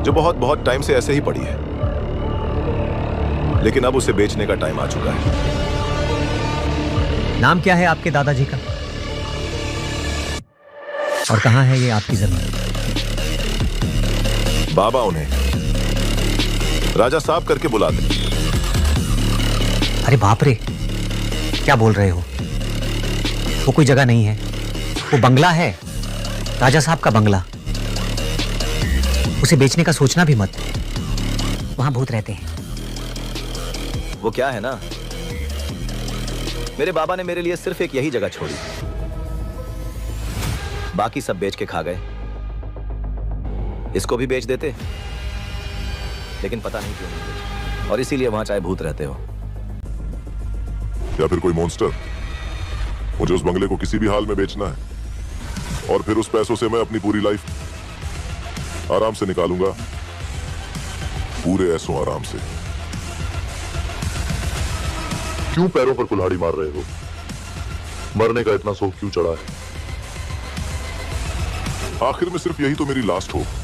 जो बहुत बहुत टाइम से ऐसे ही पड़ी है, लेकिन अब उसे बेचने का टाइम आ चुका है। नाम क्या है आपके दादाजी का? और कहां है ये आपकी जमीन? बाबा उन्हें राजा साहब करके बुलाते। अरे बाप रे, क्या बोल रहे हो? वो कोई जगह नहीं है, वो बंगला है, राजा साहब का बंगला। उसे बेचने का सोचना भी मत, वहां भूत रहते हैं। वो क्या है ना, मेरे बाबा ने मेरे लिए सिर्फ एक यही जगह छोड़ी, बाकी सब बेच के खा गए। इसको भी बेच देते, लेकिन पता नहीं क्यों नहीं बेचे, और इसीलिए वहां चाहे भूत रहते हो या फिर कोई मॉन्स्टर। मुझे उस बंगले को किसी भी हाल में बेचना है, और फिर उस पैसों से मैं अपनी पूरी लाइफ आराम से निकालूंगा, पूरे ऐसों आराम से। क्यों पैरों पर कुल्हाड़ी मार रहे हो? मरने का इतना शौक क्यों चढ़ा है? आखिर में सिर्फ यही तो मेरी लास्ट होप।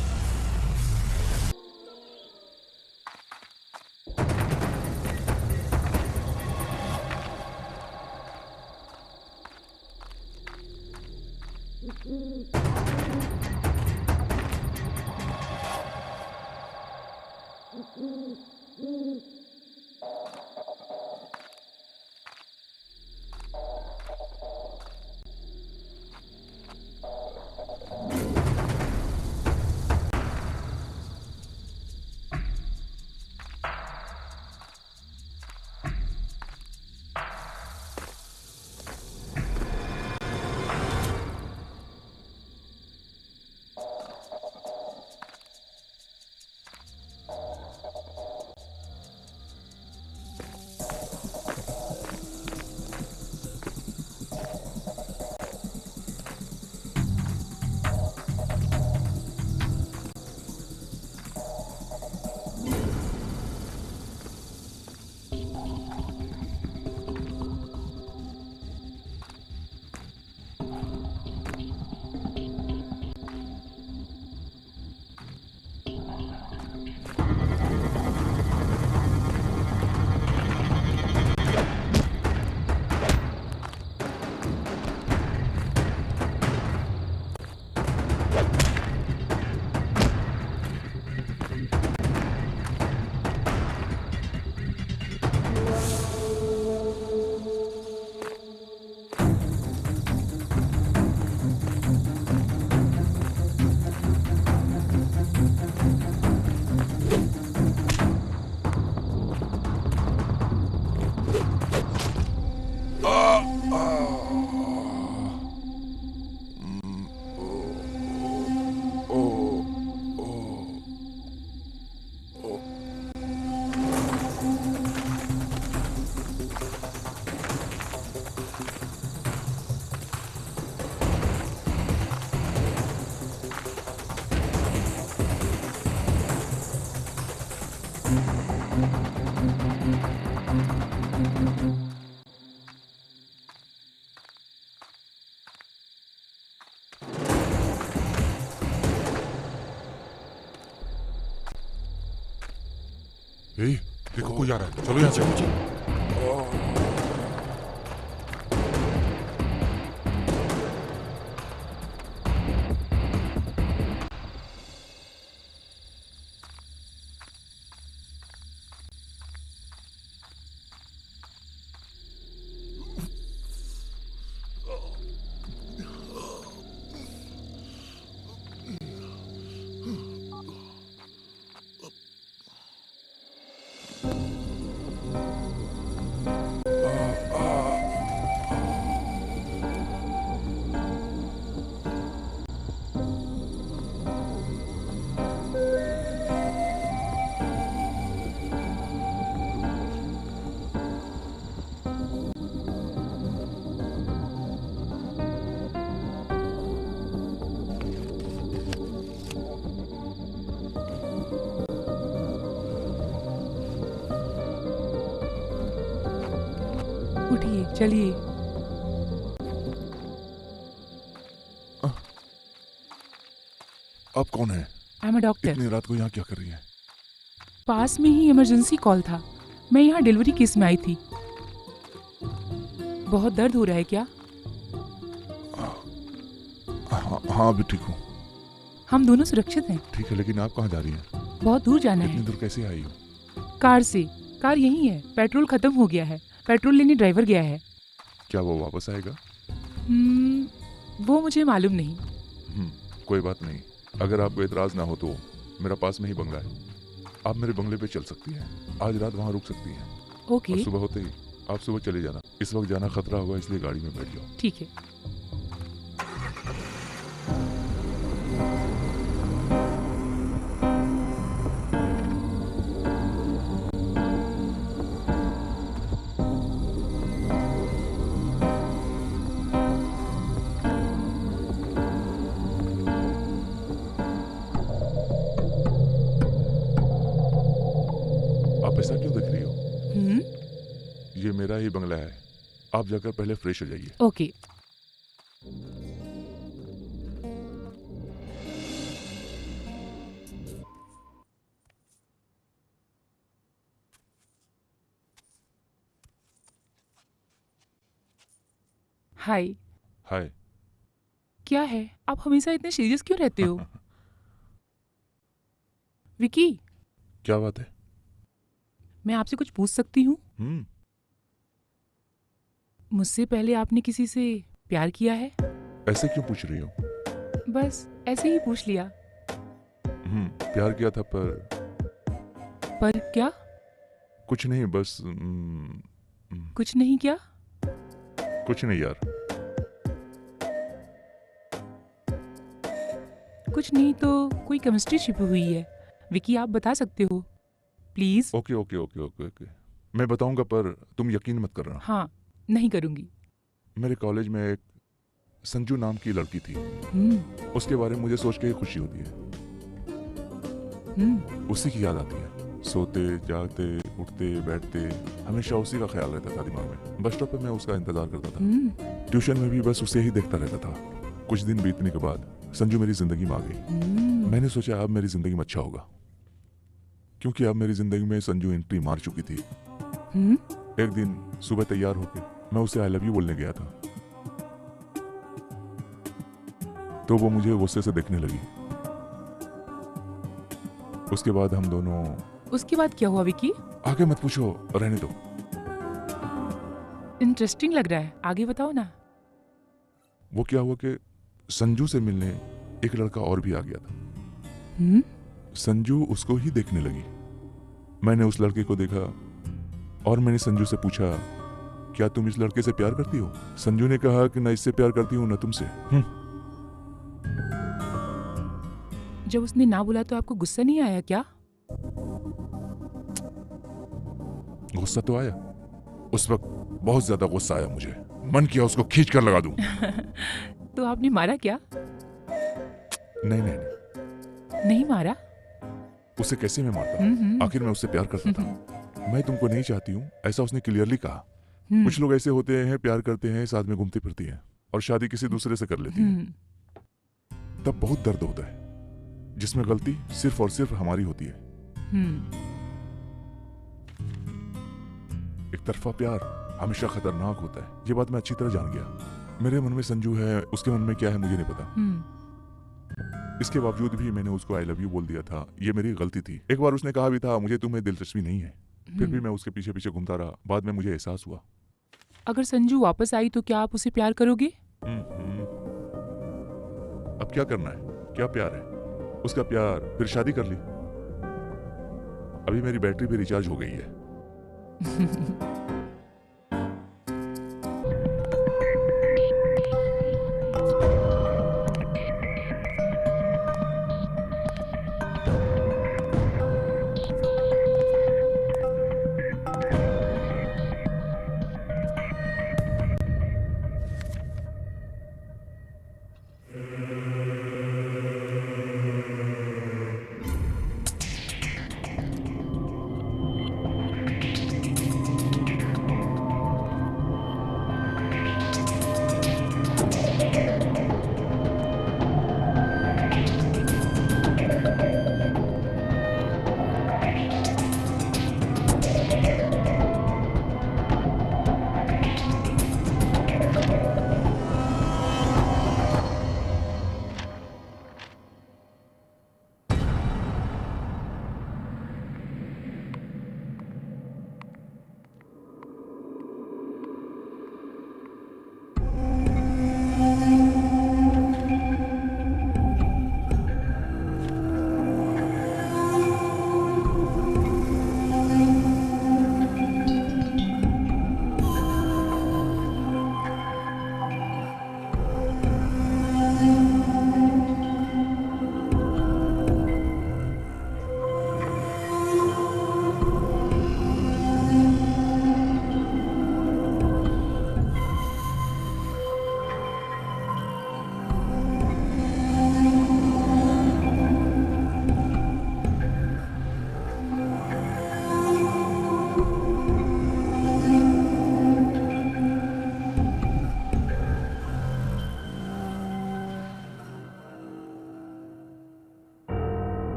देखो कोई आ रहा है, चलो यहाँ से। उठिए, चलिए। आप कौन है? I am a doctor. इतनी रात को यहाँ क्या कर रही है? पास में ही इमरजेंसी कॉल था। मैं यहाँ डिलीवरी केस में आई थी। बहुत दर्द हो रहा है क्या? हाँ अभी ठीक हूँ। हम दोनों सुरक्षित हैं। ठीक है, लेकिन आप कहाँ जा रही हैं? बहुत दूर जाना इतनी है। दूर कैसे आई हो? कार से। कार यहीं है। पेट्रोल खत्म हो गया है। पेट्रोल लेने ड्राइवर गया है। क्या वो वापस आएगा? वो मुझे मालूम नहीं। कोई बात नहीं। अगर आपको एतराज ना हो तो मेरा पास में ही बंगला है, आप मेरे बंगले पे चल सकती हैं। आज रात वहाँ रुक सकती हैं। ओके। और सुबह होते ही आप सुबह चले जाना। इस वक्त जाना खतरा होगा, इसलिए गाड़ी में बैठ जाओ। ठीक है। आप ऐसा क्यों देख रही हो? ये मेरा ही बंगला है। आप जाकर पहले फ्रेश हो जाइए। ओके। हाय। हाय। क्या है? आप हमेशा इतने सीरियस क्यों रहते हो? विकी, क्या बात है? मैं आपसे कुछ पूछ सकती हूँ? मुझसे पहले आपने किसी से प्यार किया है? ऐसे क्यों पूछ रही हो? बस ऐसे ही पूछ लिया। प्यार किया था पर क्या? कुछ नहीं, बस कुछ नहीं क्या? कुछ नहीं यार। कुछ नहीं तो कोई केमिस्ट्री छिपी हुई है। विकी, आप बता सकते हो please? Okay okay okay okay okay, मैं बताऊंगा, पर तुम यकीन मत करना। हाँ, नहीं करूंगी। मेरे कॉलेज में एक संजू नाम की लड़की थी। उसके बारे में मुझे सोच के ही खुशी होती है। उसी की याद आती है। सोते जागते उठते बैठते हमेशा उसी का ख्याल रहता था दिमाग में। बस स्टॉप पे मैं उसका इंतजार करता था। ट्यूशन में भी बस उसे ही देखता रहता था। कुछ दिन बीतने के बाद संजू मेरी जिंदगी में आ गई। मैंने सोचा अब मेरी जिंदगी में अच्छा होगा, क्योंकि अब मेरी जिंदगी में संजू एंट्री मार चुकी थी। एक दिन सुबह तैयार होकर मैं उसे आई लव यू बोलने गया था, तो वो मुझे गुस्से से देखने लगी। उसके बाद हम दोनों। उसके बाद क्या हुआ विकी? आगे मत पूछो, रहने दो। इंटरेस्टिंग लग रहा है, आगे बताओ ना। वो क्या हुआ कि संजू से मिलने एक लड़का और भी आ गया था। संजू उसको ही देखने लगी। मैंने उस लड़के को देखा और मैंने संजू से पूछा, क्या तुम इस लड़के से प्यार करती हो? संजू ने कहा कि न इससे प्यार करती हूं न तुमसे। जब उसने ना बोला तो आपको गुस्सा नहीं आया क्या? गुस्सा तो आया। उस वक्त बहुत ज्यादा गुस्सा आया मुझे। मन किया उसको खींच कर लगा दूं। तो आपने मारा क्या? नहीं नहीं नहीं, नहीं मारा? उसे कैसे मैं मारता? आखिर मैं उससे प्यार करता था। मैं तुमको नहीं चाहती हूँ, ऐसा उसने क्लियरली कहा। कुछ लोग ऐसे होते हैं, प्यार करते हैं, साथ में घूमती फिरती हैं और शादी किसी दूसरे से कर लेती हैं। तब बहुत दर्द होता है, जिसमें गलती सिर्फ और सिर्फ हमारी होती है। एक तरफा प्यार हमेशा खतरनाक होता है। ये बात मैं अच्छी तरह जान गया। मेरे मन में संजू है, उसके मन में क्या है मुझे नहीं पता। इसके बावजूद भी मैंने उसको आई लव यू बोल दिया था। ये मेरी गलती थी। एक बार उसने कहा भी था, मुझे तुम्हें दिलचस्पी नहीं है। फिर भी मैं उसके पीछे पीछे घूमता रहा। बाद में मुझे एहसास हुआ। अगर संजू वापस आई तो क्या आप उसे प्यार करोगे? अब क्या करना है? क्या प्यार है? उसका प्यार, फिर शादी कर ली। अभी मेरी बैटरी भी रिचार्ज हो गई है।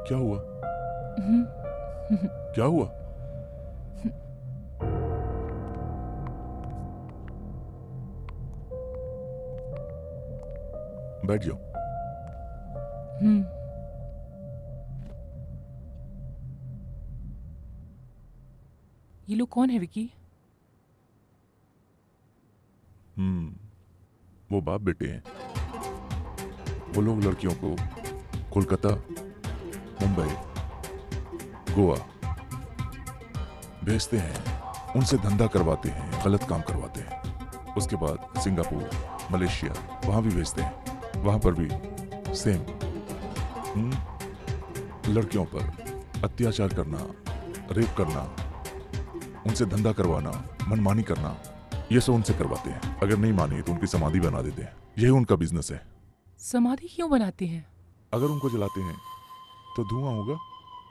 क्या हुआ? क्या हुआ? बैठ जाओ। ये लोग कौन है विकी? वो बाप बेटे हैं। वो लोग लड़कियों को कोलकाता, मुंबई, गोवा भेजते हैं, उनसे धंधा करवाते हैं, गलत काम करवाते हैं। उसके बाद सिंगापुर, मलेशिया वहां भी भेजते हैं। वहां पर भी सेम लड़कियों पर अत्याचार करना, रेप करना, उनसे धंधा करवाना, मनमानी करना, ये सब उनसे करवाते हैं। अगर नहीं मानी तो उनकी समाधि बना देते हैं। यही उनका बिजनेस है। समाधि क्यों बनाते हैं? अगर उनको जलाते हैं तो धुआं होगा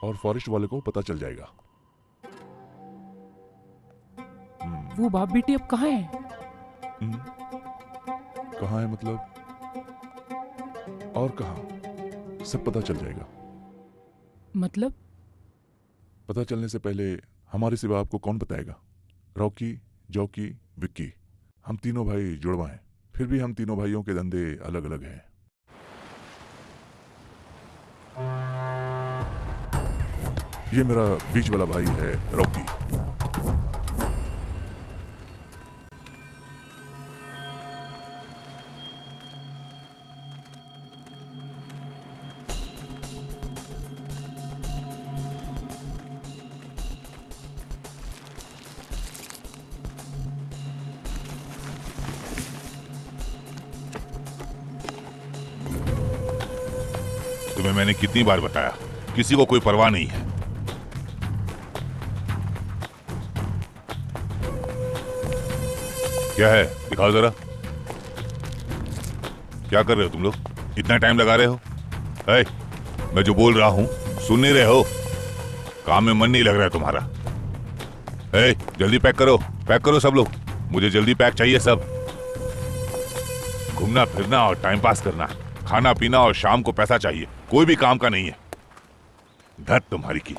और फॉरेस्ट वाले को पता चल जाएगा। वो बाप बेटे अब कहाँ हैं? कहाँ है मतलब? और कहाँ? सब पता चल जाएगा। मतलब? पता चलने से पहले हमारे सिवा आपको कौन बताएगा? रॉकी, जॉकी, विक्की, हम तीनों भाई जुड़वा हैं। फिर भी हम तीनों भाइयों के धंधे अलग अलग हैं। ये मेरा बीच वाला भाई है रॉकी। तुम्हें मैंने कितनी बार बताया, किसी को कोई परवाह नहीं है। क्या है, दिखाओ जरा। क्या कर रहे हो तुम लोग? इतना टाइम लगा रहे हो? ऐ, मैं जो बोल रहा हूं सुन नहीं रहे हो? काम में मन नहीं लग रहा है तुम्हारा? ऐ, जल्दी पैक करो सब लोग। मुझे जल्दी पैक चाहिए सब। घूमना फिरना और टाइम पास करना, खाना पीना और शाम को पैसा चाहिए, कोई भी काम का नहीं है। धत तुम्हारी की।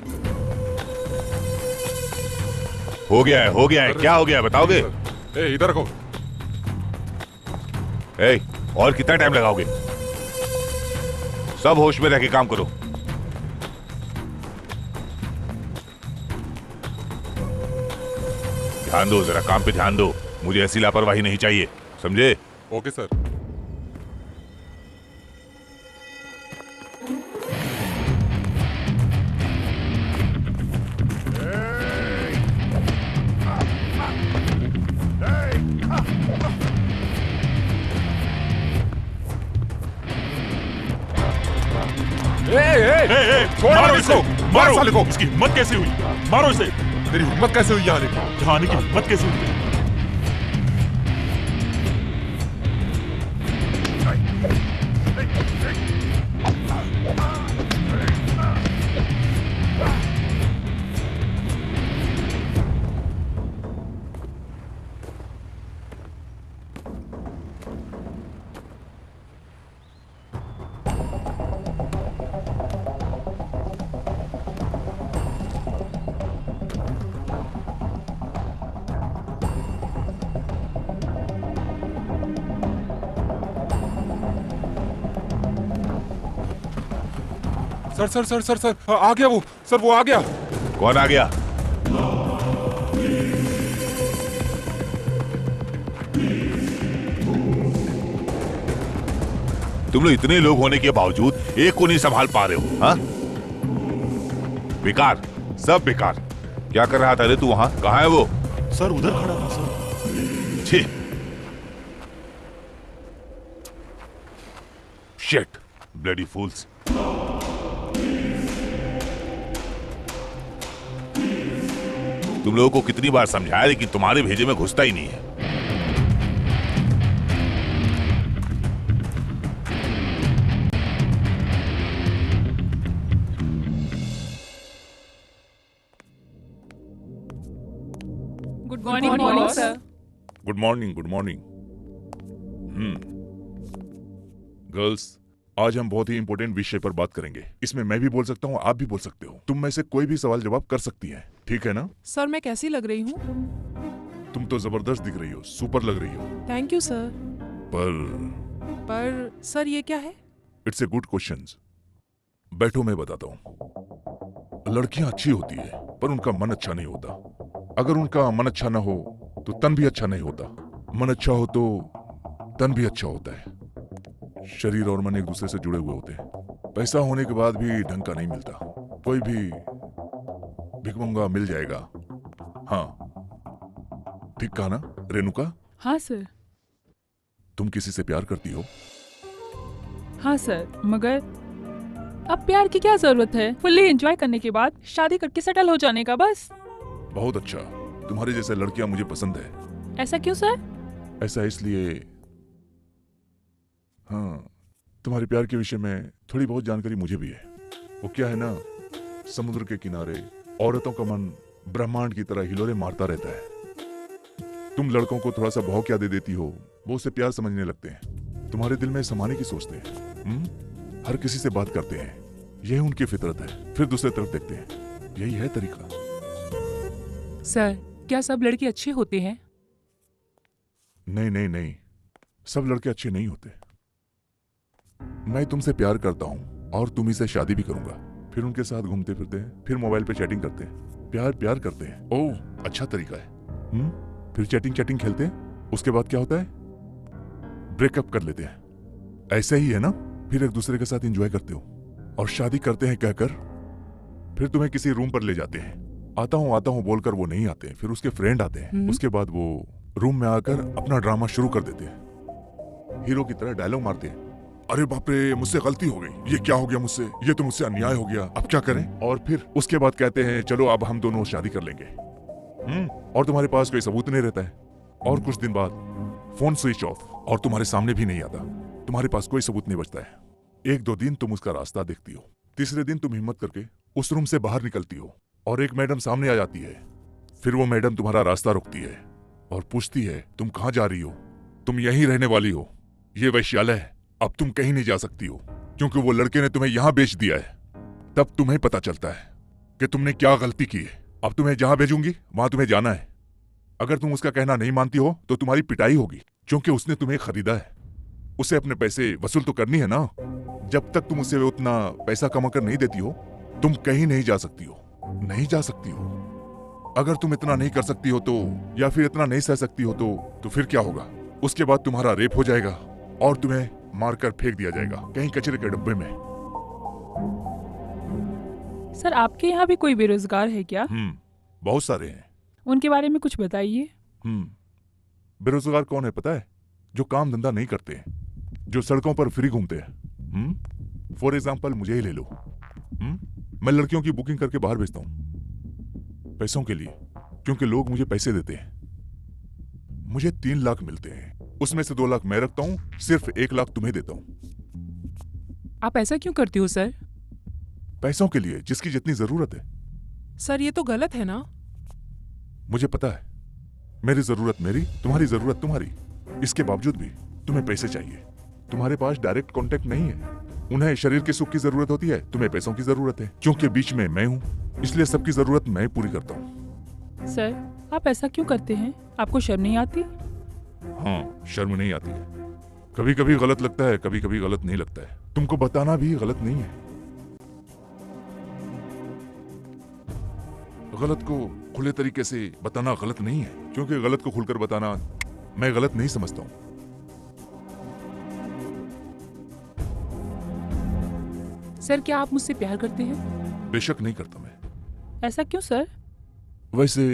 हो गया है, क्या हो गया है बताओगे? इधर रखो। और कितना टाइम लगाओगे? सब होश में रह के काम करो। ध्यान दो, जरा काम पे ध्यान दो। मुझे ऐसी लापरवाही नहीं चाहिए, समझे? Okay sir. मारो इसको, मारो साले को। इसकी हिम्मत कैसे हुई? मारो इसे। तेरी हिम्मत कैसे हुई यहाँ आने की? यहाँ आने की हिम्मत कैसे हुई? सर आ गया वो। सर वो आ गया। कौन आ गया? तुम लोग इतने लोग होने के बावजूद एक को नहीं संभाल पा रहे हो, हाँ? बेकार, सब बेकार। क्या कर रहा था रे तू वहां? कहाँ है वो? सर उधर खड़ा था सर। छी, शिट, ब्लडी फूल्स। तुम लोगों को कितनी बार समझाया, लेकिन तुम्हारे भेजे में घुसता ही नहीं है। Good morning sir. Good morning. Girls, आज हम बहुत ही इंपॉर्टेंट विषय पर बात करेंगे। इसमें मैं भी बोल सकता हूँ, आप भी बोल सकते हो। तुम में से कोई भी सवाल जवाब कर सकती है, ठीक है ना? सर मैं कैसी लग रही हूँ? तुम तो जबरदस्त दिख रही हो, सुपर लग रही हो। Thank you sir. पर सर ये क्या है? It's a good question. बैठो मैं बताता हूँ। लड़कियां अच्छी होती है पर उनका मन अच्छा नहीं होता। अगर उनका मन अच्छा ना हो तो तन भी अच्छा नहीं होता। मन अच्छा हो तो तन भी अच्छा होता है। शरीर और मन एक दूसरे से जुड़े हुए होते हैं। पैसा होने के बाद भी ढंग का नहीं मिलता। कोई भी भिखमंगा मिल जाएगा। हाँ ठीक कहा ना रेणुका? हाँ सर। तुम किसी से प्यार करती हो? हाँ सर, मगर अब प्यार की क्या जरूरत है? फुल्ली एंजॉय करने के बाद शादी करके सेटल हो जाने का बस। बहुत अच्छा, तुम्हारे जैसे लड़कियां मुझे पसंद है। ऐसा क्यों सर? ऐसा इसलिए, हाँ तुम्हारे प्यार के विषय में थोड़ी बहुत जानकारी मुझे भी है। वो क्या है ना, समुद्र के किनारे औरतों का मन ब्रह्मांड की तरह हिलोरे मारता रहता है। तुम लड़कों को थोड़ा सा भाव क्या दे देती हो, वो उसे प्यार समझने लगते हैं। तुम्हारे दिल में समाने की सोचते हैं। हर किसी से बात करते हैं, यही उनकी फितरत है। फिर दूसरे तरफ देखते हैं, यही है तरीका। सर क्या सब लड़के अच्छे होते हैं? नहीं नहीं नहीं, सब लड़के अच्छे नहीं होते। मैं तुमसे प्यार करता हूं और तुम ही से शादी भी करूंगा। फिर उनके साथ घूमते फिरते हैं, फिर मोबाइल पे चैटिंग करते हैं, प्यार प्यार करते हैं। ओह अच्छा तरीका है। फिर चैटिंग खेलते हैं, उसके बाद क्या होता है? ब्रेकअप कर लेते हैं। ऐसे ही है ना? फिर एक दूसरे के साथ एंजॉय करते हो और शादी करते हैं कहकर फिर तुम्हें किसी रूम पर ले जाते हैं। आता हूं बोलकर वो नहीं आते। फिर उसके फ्रेंड आते हैं। उसके बाद वो रूम में आकर अपना ड्रामा शुरू कर देते हैं। हीरो की तरह डायलॉग मारते हैं, अरे बाप रे मुझसे गलती हो गई, ये क्या हो गया मुझसे, ये तो मुझसे अन्याय हो गया, अब क्या करें? और फिर उसके बाद कहते हैं चलो अब हम दोनों शादी कर लेंगे। और तुम्हारे पास कोई सबूत नहीं रहता है। और कुछ दिन बाद फोन स्विच ऑफ और तुम्हारे सामने भी नहीं आता। तुम्हारे पास कोई सबूत नहीं बचता है। एक दो दिन तुम उसका रास्ता देखती हो, तीसरे दिन तुम हिम्मत करके उस रूम से बाहर निकलती हो और एक मैडम सामने आ जाती है। फिर वो मैडम तुम्हारा रास्ता रोकती है और पूछती है तुम कहां जा रही हो? तुम यहीं रहने वाली हो, ये वैश्यालय है, अब तुम कहीं नहीं जा सकती हो क्योंकि वो लड़के ने तुम्हें यहां बेच दिया है। तब तुम्हें पता चलता है कि तुमने क्या गलती की है। अब तुम्हें जहां भेजूंगी वहां तुम्हें जाना है। अगर तुम उसका कहना नहीं मानती हो तो तुम्हारी पिटाई होगी क्योंकि उसने तुम्हें खरीदा है। उसे अपने पैसे वसूल तो करनी है ना। जब तक तुम उसे उतना पैसा कमा कर नहीं देती हो तुम कहीं नहीं जा सकती हो, नहीं जा सकती हो। अगर तुम इतना नहीं कर सकती हो तो, या फिर इतना नहीं सह सकती हो तो फिर क्या होगा? उसके बाद तुम्हारा रेप हो जाएगा और तुम्हें मारकर फेंक दिया जाएगा कहीं कचरे के डब्बे में। सर आपके यहाँ भी कोई बेरोजगार है क्या? बहुत सारे हैं। उनके बारे में कुछ बताइए। बेरोजगार कौन है पता है? जो काम धंधा नहीं करते हैं, जो सड़कों पर फ्री घूमते हैं। फॉर एग्जाम्पल मुझे ही ले लो। मैं लड़कियों की बुकिंग करके बाहर भेजता हूं पैसों के लिए, क्योंकि लोग मुझे पैसे देते हैं। मुझे 3 लाख मिलते हैं, उसमें से 2 लाख मैं रखता हूं, सिर्फ 1 लाख तुम्हें देता हूं। आप ऐसा क्यों करते हो सर? पैसों के लिए, जिसकी जितनी जरूरत है। सर ये तो गलत है ना? मुझे पता है, मेरी जरूरत मेरी, तुम्हारी जरूरत तुम्हारी। इसके बावजूद भी तुम्हें पैसे चाहिए। तुम्हारे पास डायरेक्ट कांटेक्ट नहीं है। उन्हें शरीर के सुख की जरूरत होती है, तुम्हें पैसों की जरूरत है। क्योंकि बीच में मैं हूं, इसलिए सबकी जरूरत मैं पूरी करता हूं। सर आप ऐसा क्यों करते हैं? आपको शर्म नहीं आती? हाँ, शर्म नहीं आती है। कभी कभी गलत लगता है, कभी कभी गलत नहीं लगता है। तुमको बताना भी गलत नहीं है। गलत को खुले तरीके से बताना गलत नहीं है, क्योंकि गलत को खुलकर बताना मैं गलत नहीं समझता हूं। सर क्या आप मुझसे प्यार करते हैं? बेशक नहीं करता मैं। ऐसा क्यों सर? वैसे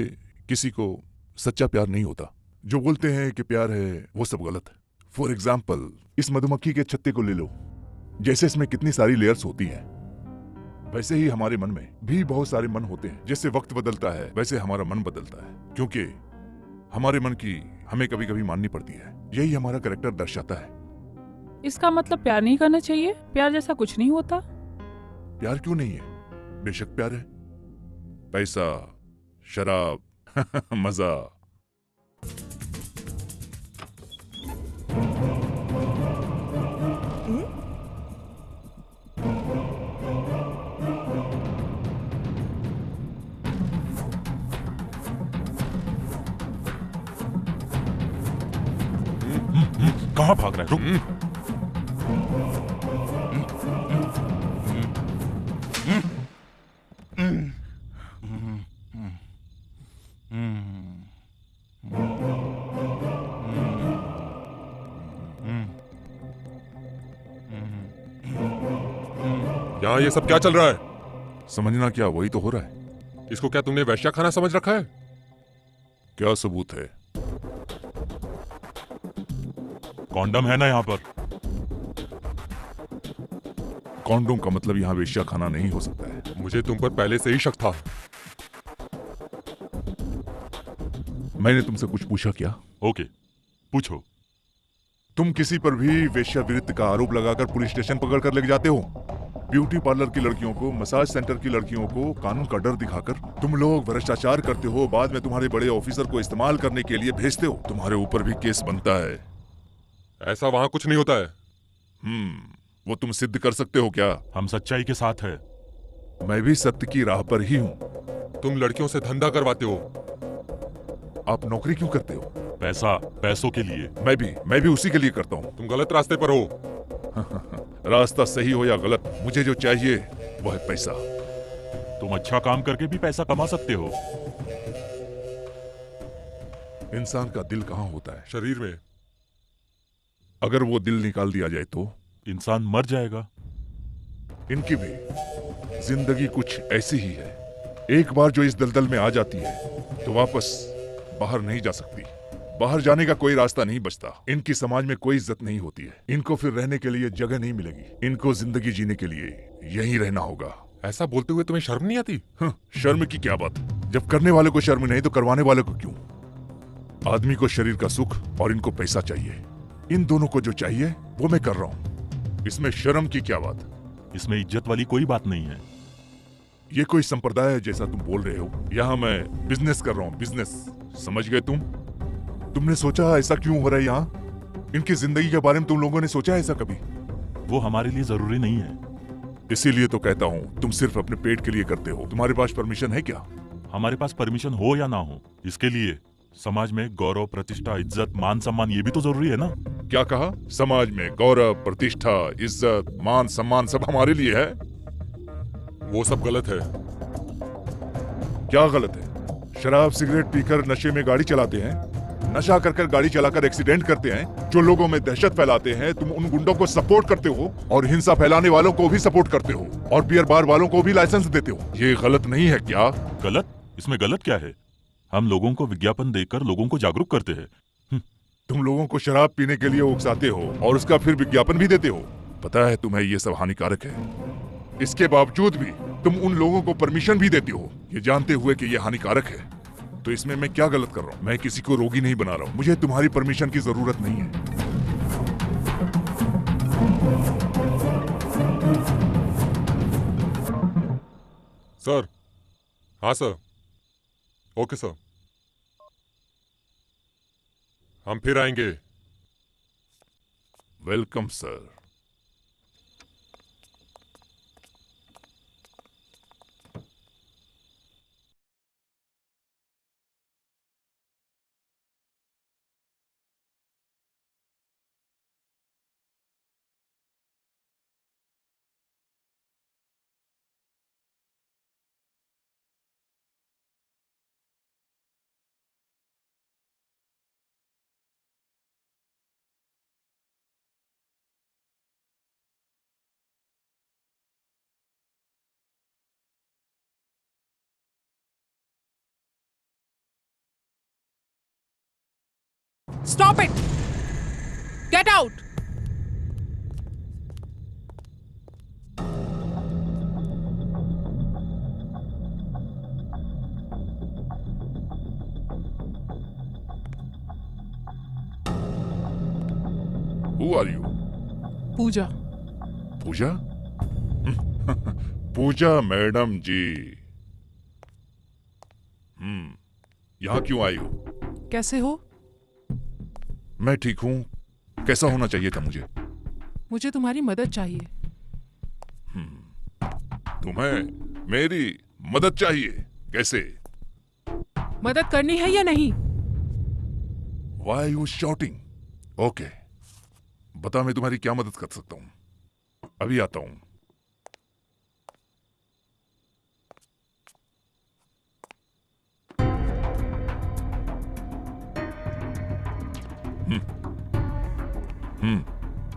किसी को सच्चा प्यार नहीं होता। जो बोलते हैं कि प्यार है वो सब गलत है। फॉर एग्जाम्पल इस मधुमक्खी के छत्ते को ले लो। जैसे इसमें कितनी सारी लेयर्स होती हैं, वैसे ही हमारे मन में भी बहुत सारे मन होते हैं। जैसे वक्त बदलता है वैसे हमारा मन बदलता है, क्योंकि हमारे मन की हमें कभी कभी माननी पड़ती है। यही हमारा कैरेक्टर दर्शाता है। इसका मतलब प्यार नहीं करना चाहिए? प्यार जैसा कुछ नहीं होता। प्यार क्यों नहीं है? बेशक प्यार है। पैसा, शराब मजा। कहाँ भाग रहा है? रुक। यहाँ ये सब क्या चल रहा है? समझना क्या, वही तो हो रहा है। इसको क्या तुमने वैश्या खाना समझ रखा है? क्या सबूत है? कॉन्डम है ना यहाँ पर? कॉन्डोम का मतलब यहाँ वेश्या खाना नहीं हो सकता है। मुझे तुम पर पहले से ही शक था। मैंने तुमसे कुछ पूछा क्या? ओके, पूछो। तुम किसी पर भी वेश्यावृत्ति का आरोप लगाकर पुलिस स्टेशन पकड़ कर लेके जाते हो। ब्यूटी पार्लर की लड़कियों को, मसाज सेंटर की लड़कियों को कानून का डर दिखाकर तुम लोग भ्रष्टाचार करते हो। बाद में तुम्हारे बड़े ऑफिसर को इस्तेमाल करने के लिए भेजते हो। तुम्हारे ऊपर भी केस बनता है। ऐसा वहां कुछ नहीं होता है। वो तुम सिद्ध कर सकते हो क्या? हम सच्चाई के साथ है। मैं भी सत्य की राह पर ही हूँ। तुम लड़कियों से धंधा करवाते हो। आप नौकरी क्यों करते हो? पैसों के लिए। मैं भी उसी के लिए करता हूँ। तुम गलत रास्ते पर हो। रास्ता सही हो या गलत, मुझे जो चाहिए वो है पैसा। तुम अच्छा काम करके भी पैसा कमा सकते हो। इंसान का दिल कहाँ होता है? शरीर में। अगर वो दिल निकाल दिया जाए तो इंसान मर जाएगा। इनकी भी जिंदगी कुछ ऐसी ही है। एक बार जो इस दलदल में आ जाती है तो वापस बाहर नहीं जा सकती। बाहर जाने का कोई रास्ता नहीं बचता। इनकी समाज में कोई इज्जत नहीं होती है। इनको फिर रहने के लिए जगह नहीं मिलेगी। इनको जिंदगी जीने के लिए यहीं रहना होगा। ऐसा बोलते हुए तुम्हें शर्म नहीं आती? शर्म की क्या बात? जब करने वाले को शर्म नहीं तो करवाने वाले को क्यों? आदमी को शरीर का सुख और इनको पैसा चाहिए। इन दोनों को जो चाहिए वो मैं कर रहा हूं। इसमें शर्म की क्या बात? इसमें इज्जत वाली कोई बात नहीं है। ये कोई संप्रदाय है जैसा तुम बोल रहे हो? यहाँ मैं बिजनेस कर रहा हूँ, बिजनेस। समझ गए तुम? तुमने सोचा ऐसा क्यों हो रहा है यहाँ? इनकी जिंदगी के बारे में तुम लोगों ने सोचा ऐसा कभी? वो हमारे लिए जरूरी नहीं है। इसीलिए तो कहता हूँ तुम सिर्फ अपने पेट के लिए करते हो। तुम्हारे पास परमिशन है क्या? हमारे पास परमिशन हो या ना हो, इसके लिए समाज में गौरव, प्रतिष्ठा, इज्जत, मान सम्मान ये भी तो जरूरी है ना। क्या कहा? समाज में गौरव, प्रतिष्ठा, इज्जत, मान सम्मान सब हमारे लिए है? वो सब गलत है। क्या गलत है? शराब सिगरेट पीकर नशे में गाड़ी चलाते हैं, नशा कर गाड़ी चलाकर एक्सीडेंट करते हैं, जो लोगों में दहशत फैलाते हैं। तुम उन गुंडों को सपोर्ट करते हो और हिंसा फैलाने वालों को भी सपोर्ट करते हो और बियर बार वालों को भी लाइसेंस देते हो। ये गलत नहीं है क्या? गलत? इसमें गलत क्या है? हम लोगों को विज्ञापन देकर लोगों को जागरूक करते हैं। तुम लोगों को शराब पीने के लिए उकसाते हो और उसका फिर विज्ञापन भी देते हो। पता है तुम्हें ये सब हानिकारक है। इसके बावजूद भी तुम उन लोगों को परमिशन भी देते हो, ये जानते हुए कि ये हानिकारक है। तो इसमें मैं क्या गलत कर रहा हूँ? मैं किसी को रोगी नहीं बना रहा हूँ। मुझे तुम्हारी परमिशन की जरूरत नहीं है। सर। हाँ सर। ओके सर, हम फिर आएंगे। Welcome sir. Stop it! Get out! Who are you? Pooja. Pooja? Pooja madam ji. यहाँ क्यों आई हो? कैसे हो? मैं ठीक हूँ। कैसा होना चाहिए था मुझे? मुझे तुम्हारी मदद चाहिए। तुम्हें मेरी मदद चाहिए? कैसे? मदद करनी है या नहीं? Why are you shouting? Okay, बता मैं तुम्हारी क्या मदद कर सकता हूं। अभी आता हूं।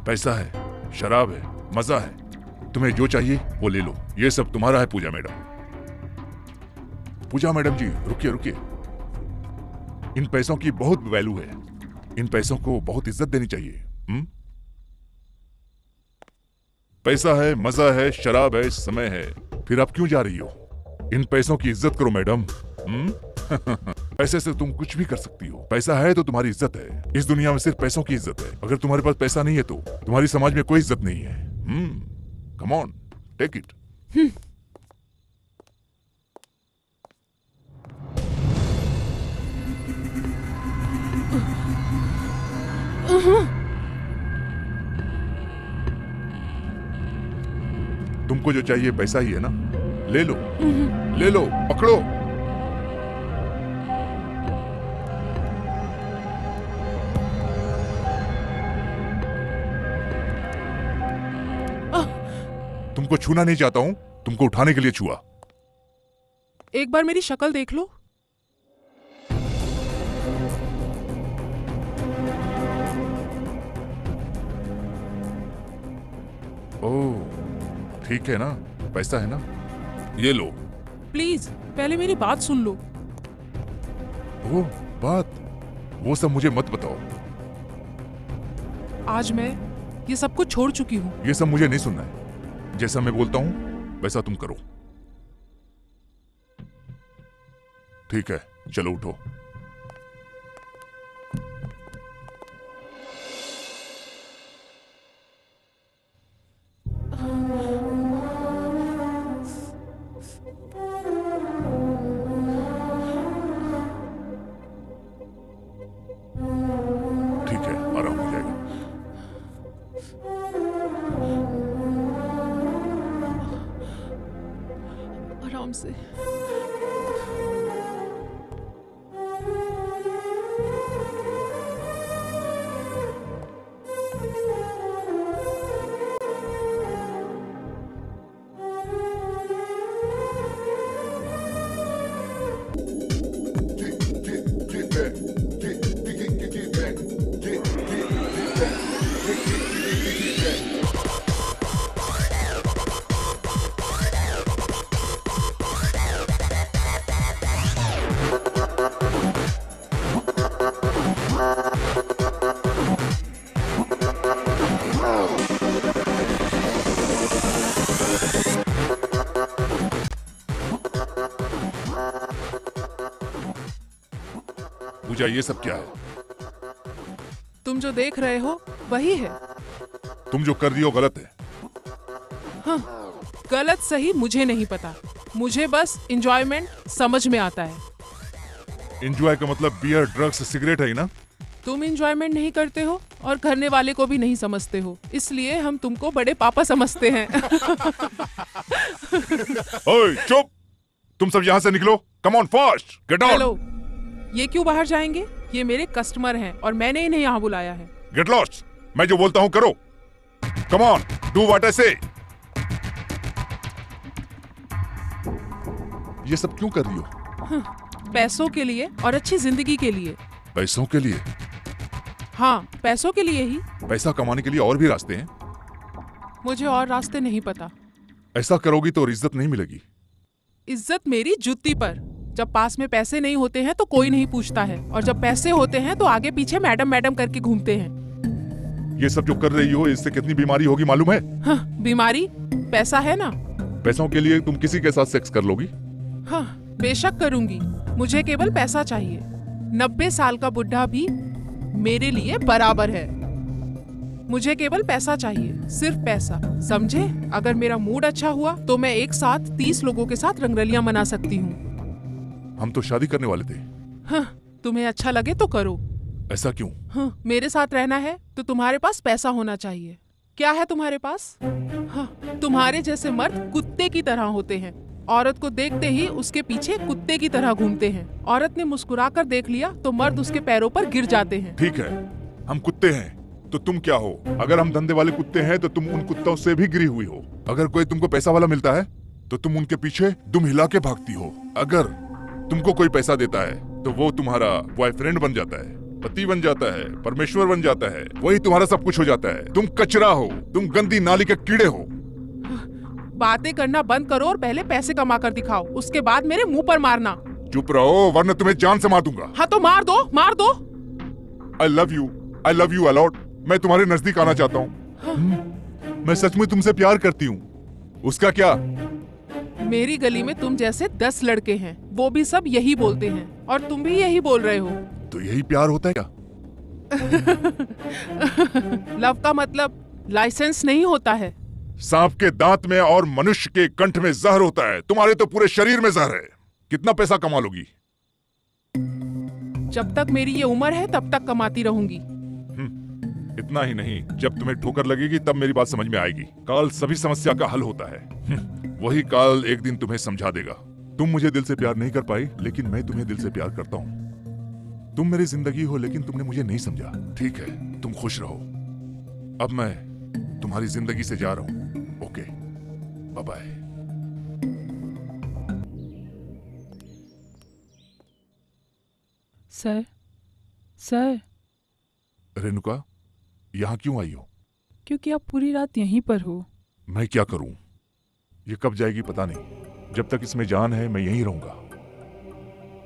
पैसा है, शराब है, मजा है, तुम्हें जो चाहिए वो ले लो। ये सब तुम्हारा है पूजा मैडम। पूजा मैडम जी रुकिए रुकिए, इन पैसों की बहुत वैल्यू है, इन पैसों को बहुत इज्जत देनी चाहिए। पैसा है, मजा है, शराब है, समय है, फिर आप क्यों जा रही हो? इन पैसों की इज्जत करो मैडम। पैसे से तुम कुछ भी कर सकती हो। पैसा है तो तुम्हारी इज्जत है। इस दुनिया में सिर्फ पैसों की इज्जत है। अगर तुम्हारे पास पैसा नहीं है तो तुम्हारी समाज में कोई इज्जत नहीं है। Come on, take it. तुमको जो चाहिए पैसा ही है ना, ले लो, ले लो, पकड़ो। तुमको छूना नहीं चाहता हूं, तुमको उठाने के लिए छुआ। एक बार मेरी शक्ल देख लो। ओह ठीक है ना, पैसा है ना, ये लो। प्लीज पहले मेरी बात सुन लो। ओह बात, वो सब मुझे मत बताओ। आज मैं ये सब कुछ छोड़ चुकी हूँ। ये सब मुझे नहीं सुनना है। जैसा मैं बोलता हूं वैसा तुम करो। ठीक है, चलो उठो। ठीक है, आराम हो जाएगा। आराम से। पूजा ये सब क्या है? तुम जो देख रहे हो वही है। तुम जो कर रही हो गलत है। हाँ, गलत सही मुझे नहीं पता, मुझे बस एंजॉयमेंट समझ में आता है। एंजॉय का मतलब बियर, ड्रग्स, सिगरेट है ही ना? तुम एंजॉयमेंट नहीं करते हो और करने वाले को भी नहीं समझते हो, इसलिए हम तुमको बड़े पापा समझते हैं। ओए चुप, तुम सब यहाँ से निकलो। Come on fast, get out. Hello, ये क्यों बाहर जाएंगे? ये मेरे कस्टमर हैं और मैंने इन्हें यहाँ बुलाया है। Get lost. मैं जो बोलता हूँ करो। Come on, do what I से। ये सब क्यों कर रही हो? पैसों के लिए और अच्छी जिंदगी के लिए। पैसों के लिए? हाँ, पैसों के लिए ही। पैसा कमाने के लिए और भी रास्ते हैं। मुझे और रास्ते नहीं पता। ऐसा करोगी तो इज्जत नहीं मिलेगी। इज्जत मेरी जूती पर। जब पास में पैसे नहीं होते हैं तो कोई नहीं पूछता है, और जब पैसे होते हैं तो आगे पीछे मैडम मैडम करके घूमते हैं। ये सब जो कर रही हो इससे कितनी बीमारी होगी मालूम है? हाँ, बीमारी? पैसा है ना। पैसों के लिए तुम किसी के साथ सेक्स कर लोगी? हाँ, बेशक करूंगी। मुझे केवल पैसा चाहिए। 90 साल का बुढ़ा भी मेरे लिए बराबर है। मुझे केवल पैसा चाहिए, सिर्फ पैसा, समझे? अगर मेरा मूड अच्छा हुआ तो मैं एक साथ 30 लोगों के साथ रंगरलियां मना सकती हूँ। हम तो शादी करने वाले थे। हाँ, तुम्हें अच्छा लगे तो करो। ऐसा क्यों? हाँ, मेरे साथ रहना है तो तुम्हारे पास पैसा होना चाहिए। क्या है तुम्हारे पास? हाँ, तुम्हारे जैसे मर्द कुत्ते की तरह होते हैं। औरत को देखते ही उसके पीछे कुत्ते की तरह घूमते हैं। औरत ने मुस्कुराकर देख लिया तो मर्द उसके पैरों पर गिर जाते हैं। ठीक है, हम कुत्ते हैं, तो तुम क्या हो? अगर हम धंधे वाले कुत्ते हैं तो तुम उन कुत्तों से भी गिरी हुई हो। अगर कोई तुमको पैसा वाला मिलता है तो तुम उनके पीछे दुम हिला के भागती हो। अगर तुमको कोई पैसा देता है तो वो तुम्हारा बॉयफ्रेंड बन जाता है, पति बन जाता है, परमेश्वर बन जाता है, वही तुम्हारा सब कुछ हो जाता है। तुम कचरा हो, तुम गंदी नाली के कीड़े हो। बातें करना बंद करो और पहले पैसे कमा कर दिखाओ, उसके बाद मेरे मुंह पर मारना। चुप रहो वरना तुम्हें जान से मार दूंगा। हाँ तो मार दो, मार दो। I love you a lot. मैं तुम्हारे नजदीक आना चाहता हूँ। मैं सच में तुमसे प्यार करती हूँ। उसका क्या? मेरी गली में तुम जैसे 10 लड़के हैं, वो भी सब यही बोलते हैं और तुम भी यही बोल रहे हो। तो यही प्यार होता है क्या? लव का मतलब लाइसेंस नहीं होता है। सांप के दांत में और मनुष्य के कंठ में जहर होता है। तुम्हारे तो पूरे शरीर में जहर है। कितना पैसा कमा लोगी? जब तक मेरी ये उम्र है तब तक कमाती रहूंगी। इतना ही नहीं, जब तुम्हें ठोकर लगेगी तब मेरी बात समझ में आएगी। काल सभी समस्या का हल होता है। वही काल एक दिन तुम्हें समझा देगा। तुम मुझे दिल से प्यार नहीं कर पाई, लेकिन मैं तुम्हें दिल से प्यार करता हूँ। तुम मेरी जिंदगी हो, लेकिन तुमने मुझे नहीं समझा। ठीक है, तुम खुश रहो। अब मैं तुम्हारी जिंदगी से जा रहा हूँ। Okay, bye bye. Sir Renuka, यहाँ क्यों आई हो? क्योंकि आप पूरी रात यहीं पर हो। मैं क्या करूं? ये कब जाएगी पता नहीं। जब तक इसमें जान है मैं यहीं रहूंगा।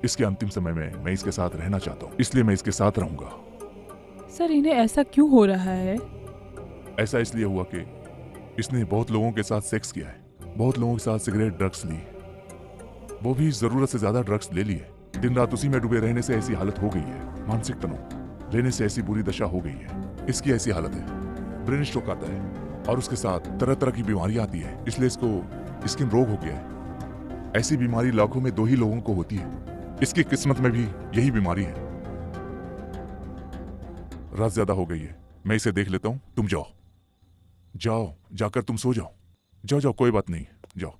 इसके अंतिम समय में मैं इसके साथ रहना चाहता हूँ, इसलिए मैं इसके साथ रहूंगा। सर इन्हें ऐसा क्यों हो रहा है? ऐसा इसलिए हुआ कि इसने बहुत लोगों के साथ सेक्स किया है, बहुत लोगों के साथ सिगरेट, ड्रग्स ली, वो भी जरूरत से ज्यादा ड्रग्स ले लिए। दिन रात उसी में डूबे रहने से ऐसी हालत हो गई है। मानसिक तनाव लेने से ऐसी बुरी दशा हो गई है। इसकी ऐसी हालत है, ब्रेन स्ट्रोक आता है और उसके साथ तरह तरह की बीमारियां आती है। इसलिए इसको स्किन रोग हो गया है। ऐसी बीमारी लाखों में 2 ही लोगों को होती है। इसकी किस्मत में भी यही बीमारी है। रात ज्यादा हो गई है, मैं इसे देख लेता हूं। तुम जाओ, जाकर तुम सो जाओ। जाओ, कोई बात नहीं, जाओ।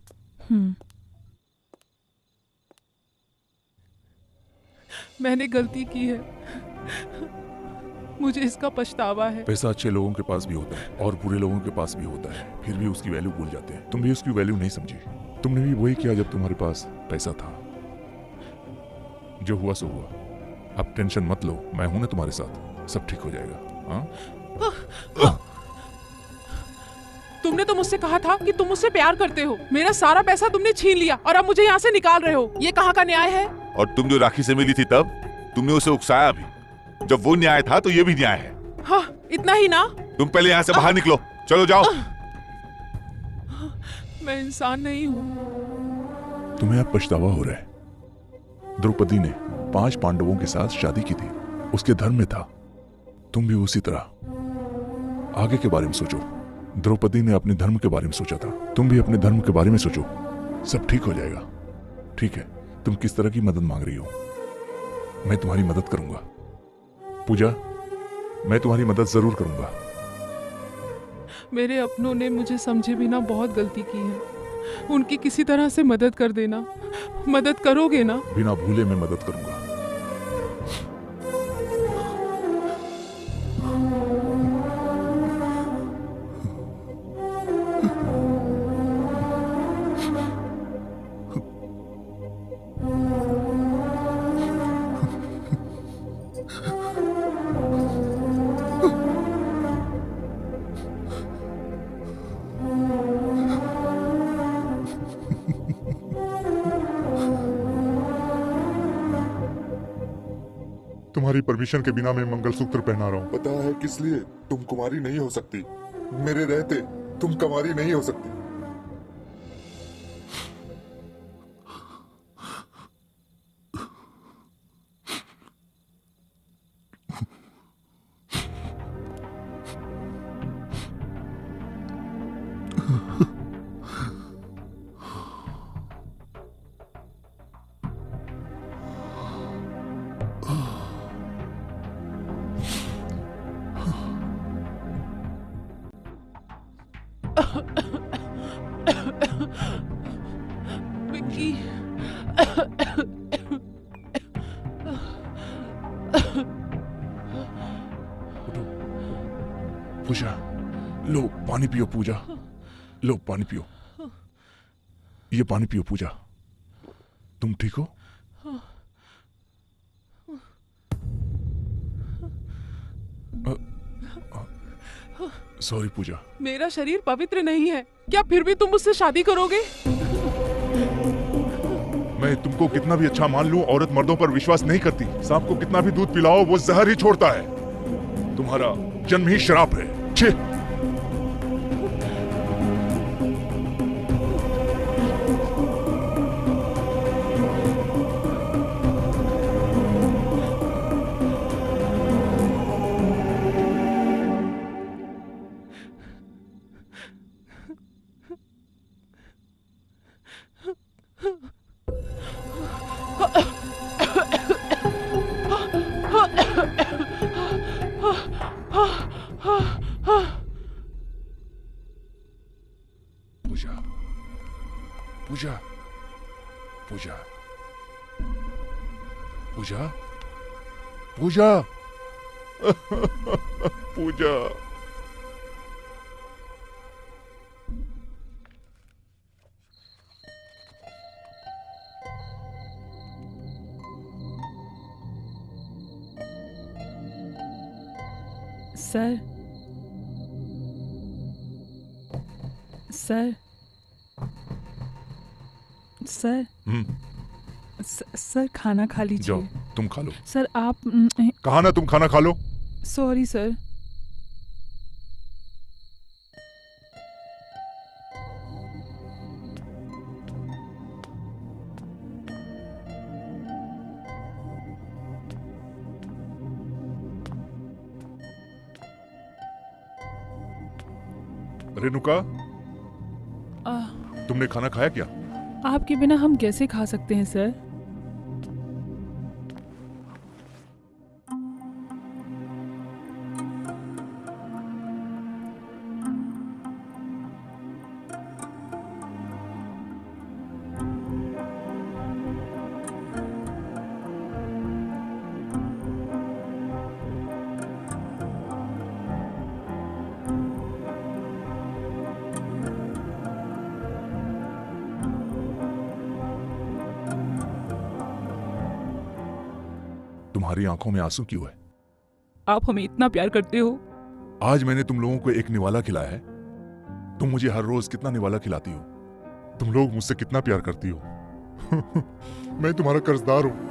मैंने गलती की है, मुझे इसका पछतावा है। पैसा अच्छे लोगों के पास भी होता है और बुरे लोगों के पास भी होता है, फिर भी उसकी वैल्यू भूल जाते हैं। तुम भी उसकी वैल्यू नहीं समझी। तुमने भी वही किया जब तुम्हारे पास पैसा था। जो हुआ सो हुआ। अब टेंशन मत लो, मैं हूं ना तुम्हारे साथ, सब ठीक हो जाएगा। हाँ? तुमने तो मुझसे कहा था कि तुम मुझसे प्यार करते हो। मेरा सारा पैसा तुमने छीन लिया और अब मुझे यहाँ से निकाल रहे हो। ये कहाँ का न्याय है? और तुम जो राखी से मिली थी तब तुमने उसे उकसाया भी। जब वो न्याय था तो ये भी न्याय है। हाँ, इतना ही ना। तुम पहले यहाँ से बाहर निकलो, चलो जाओ। मैं इंसान नहीं हूँ। तुम्हें अब पछतावा हो रहा है। द्रौपदी ने 5 पांडवों के साथ शादी की थी, उसके धर्म में था। तुम भी उसी तरह आगे के बारे में सोचो। द्रौपदी ने अपने धर्म के बारे में सोचा था, तुम भी अपने धर्म के बारे में सोचो, सब ठीक हो जाएगा। ठीक है, तुम किस तरह की मदद मांग रही हो? मैं तुम्हारी मदद करूंगा पूजा, मैं तुम्हारी मदद जरूर करूंगा। मेरे अपनों ने मुझे समझे बिना बहुत गलती की है। उनकी किसी तरह से मदद कर देना। मदद करोगे ना? बिना भूले मैं मदद करूंगा। तुम्हारी परमिशन के बिना मैं मंगलसूत्र पहना रहा हूँ। पता है किस लिए? तुम कुमारी नहीं हो सकती। मेरे रहते तुम कुमारी नहीं हो सकती। विक्की, पूजा, लो पानी पियो पूजा, लो पानी पियो, ये पानी पियो पूजा। तुम ठीक हो? सॉरी पूजा। मेरा शरीर पवित्र नहीं है, क्या फिर भी तुम मुझसे शादी करोगे? मैं तुमको कितना भी अच्छा मान लूं, औरत मर्दों पर विश्वास नहीं करती। सांप को कितना भी दूध पिलाओ वो जहर ही छोड़ता है। तुम्हारा जन्म ही श्राप है। छे। पूजा, पूजा, पूजा, पूजा, पूजा, पूजा। सर, सर, सर, सर खाना खा लीजिए। जाओ तुम खा लो। सर आप कहा ना तुम खाना खा लो। Sorry sir. रेणुका, तुमने खाना खाया क्या? आपके बिना हम कैसे खा सकते हैं सर? तुम्हारी आंखों में आंसू क्यों है? आप हमें इतना प्यार करते हो। आज मैंने तुम लोगों को एक निवाला खिलाया है। तुम मुझे हर रोज कितना निवाला खिलाती हो। तुम लोग मुझसे कितना प्यार करती हो। मैं तुम्हारा कर्जदार हूं।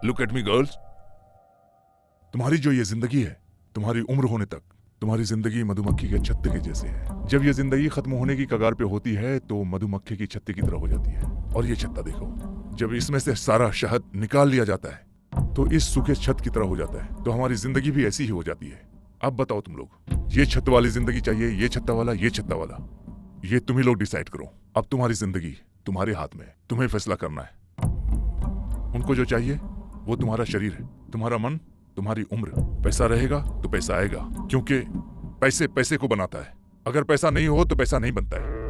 लुक एट मी गर्ल्स, तुम्हारी जो ये जिंदगी है, तुम्हारी उम्र होने तक तुम्हारी जिंदगी मधुमक्खी के छत्ते के जैसे है। जब ये जिंदगी खत्म होने की कगार पे होती है तो मधुमक्खी की छत्ते की तरह हो जाती है। और ये छत्ता देखो, जब इसमें से सारा शहद निकाल लिया जाता है तो इस सूखे छत की तरह हो जाता है। तो हमारी जिंदगी भी ऐसी ही हो जाती है। अब बताओ तुम लोग, ये छत वाली जिंदगी चाहिए, ये छत्ता वाला, ये छत्ता वाला? ये तुम ही लोग डिसाइड करो। अब तुम्हारी जिंदगी तुम्हारे हाथ में, तुम्हें फैसला करना है। उनको जो चाहिए वो तुम्हारा शरीर है, तुम्हारा मन, तुम्हारी उम्र। पैसा रहेगा तो पैसा आएगा, क्योंकि पैसे पैसे को बनाता है। अगर पैसा नहीं हो तो पैसा नहीं बनता है।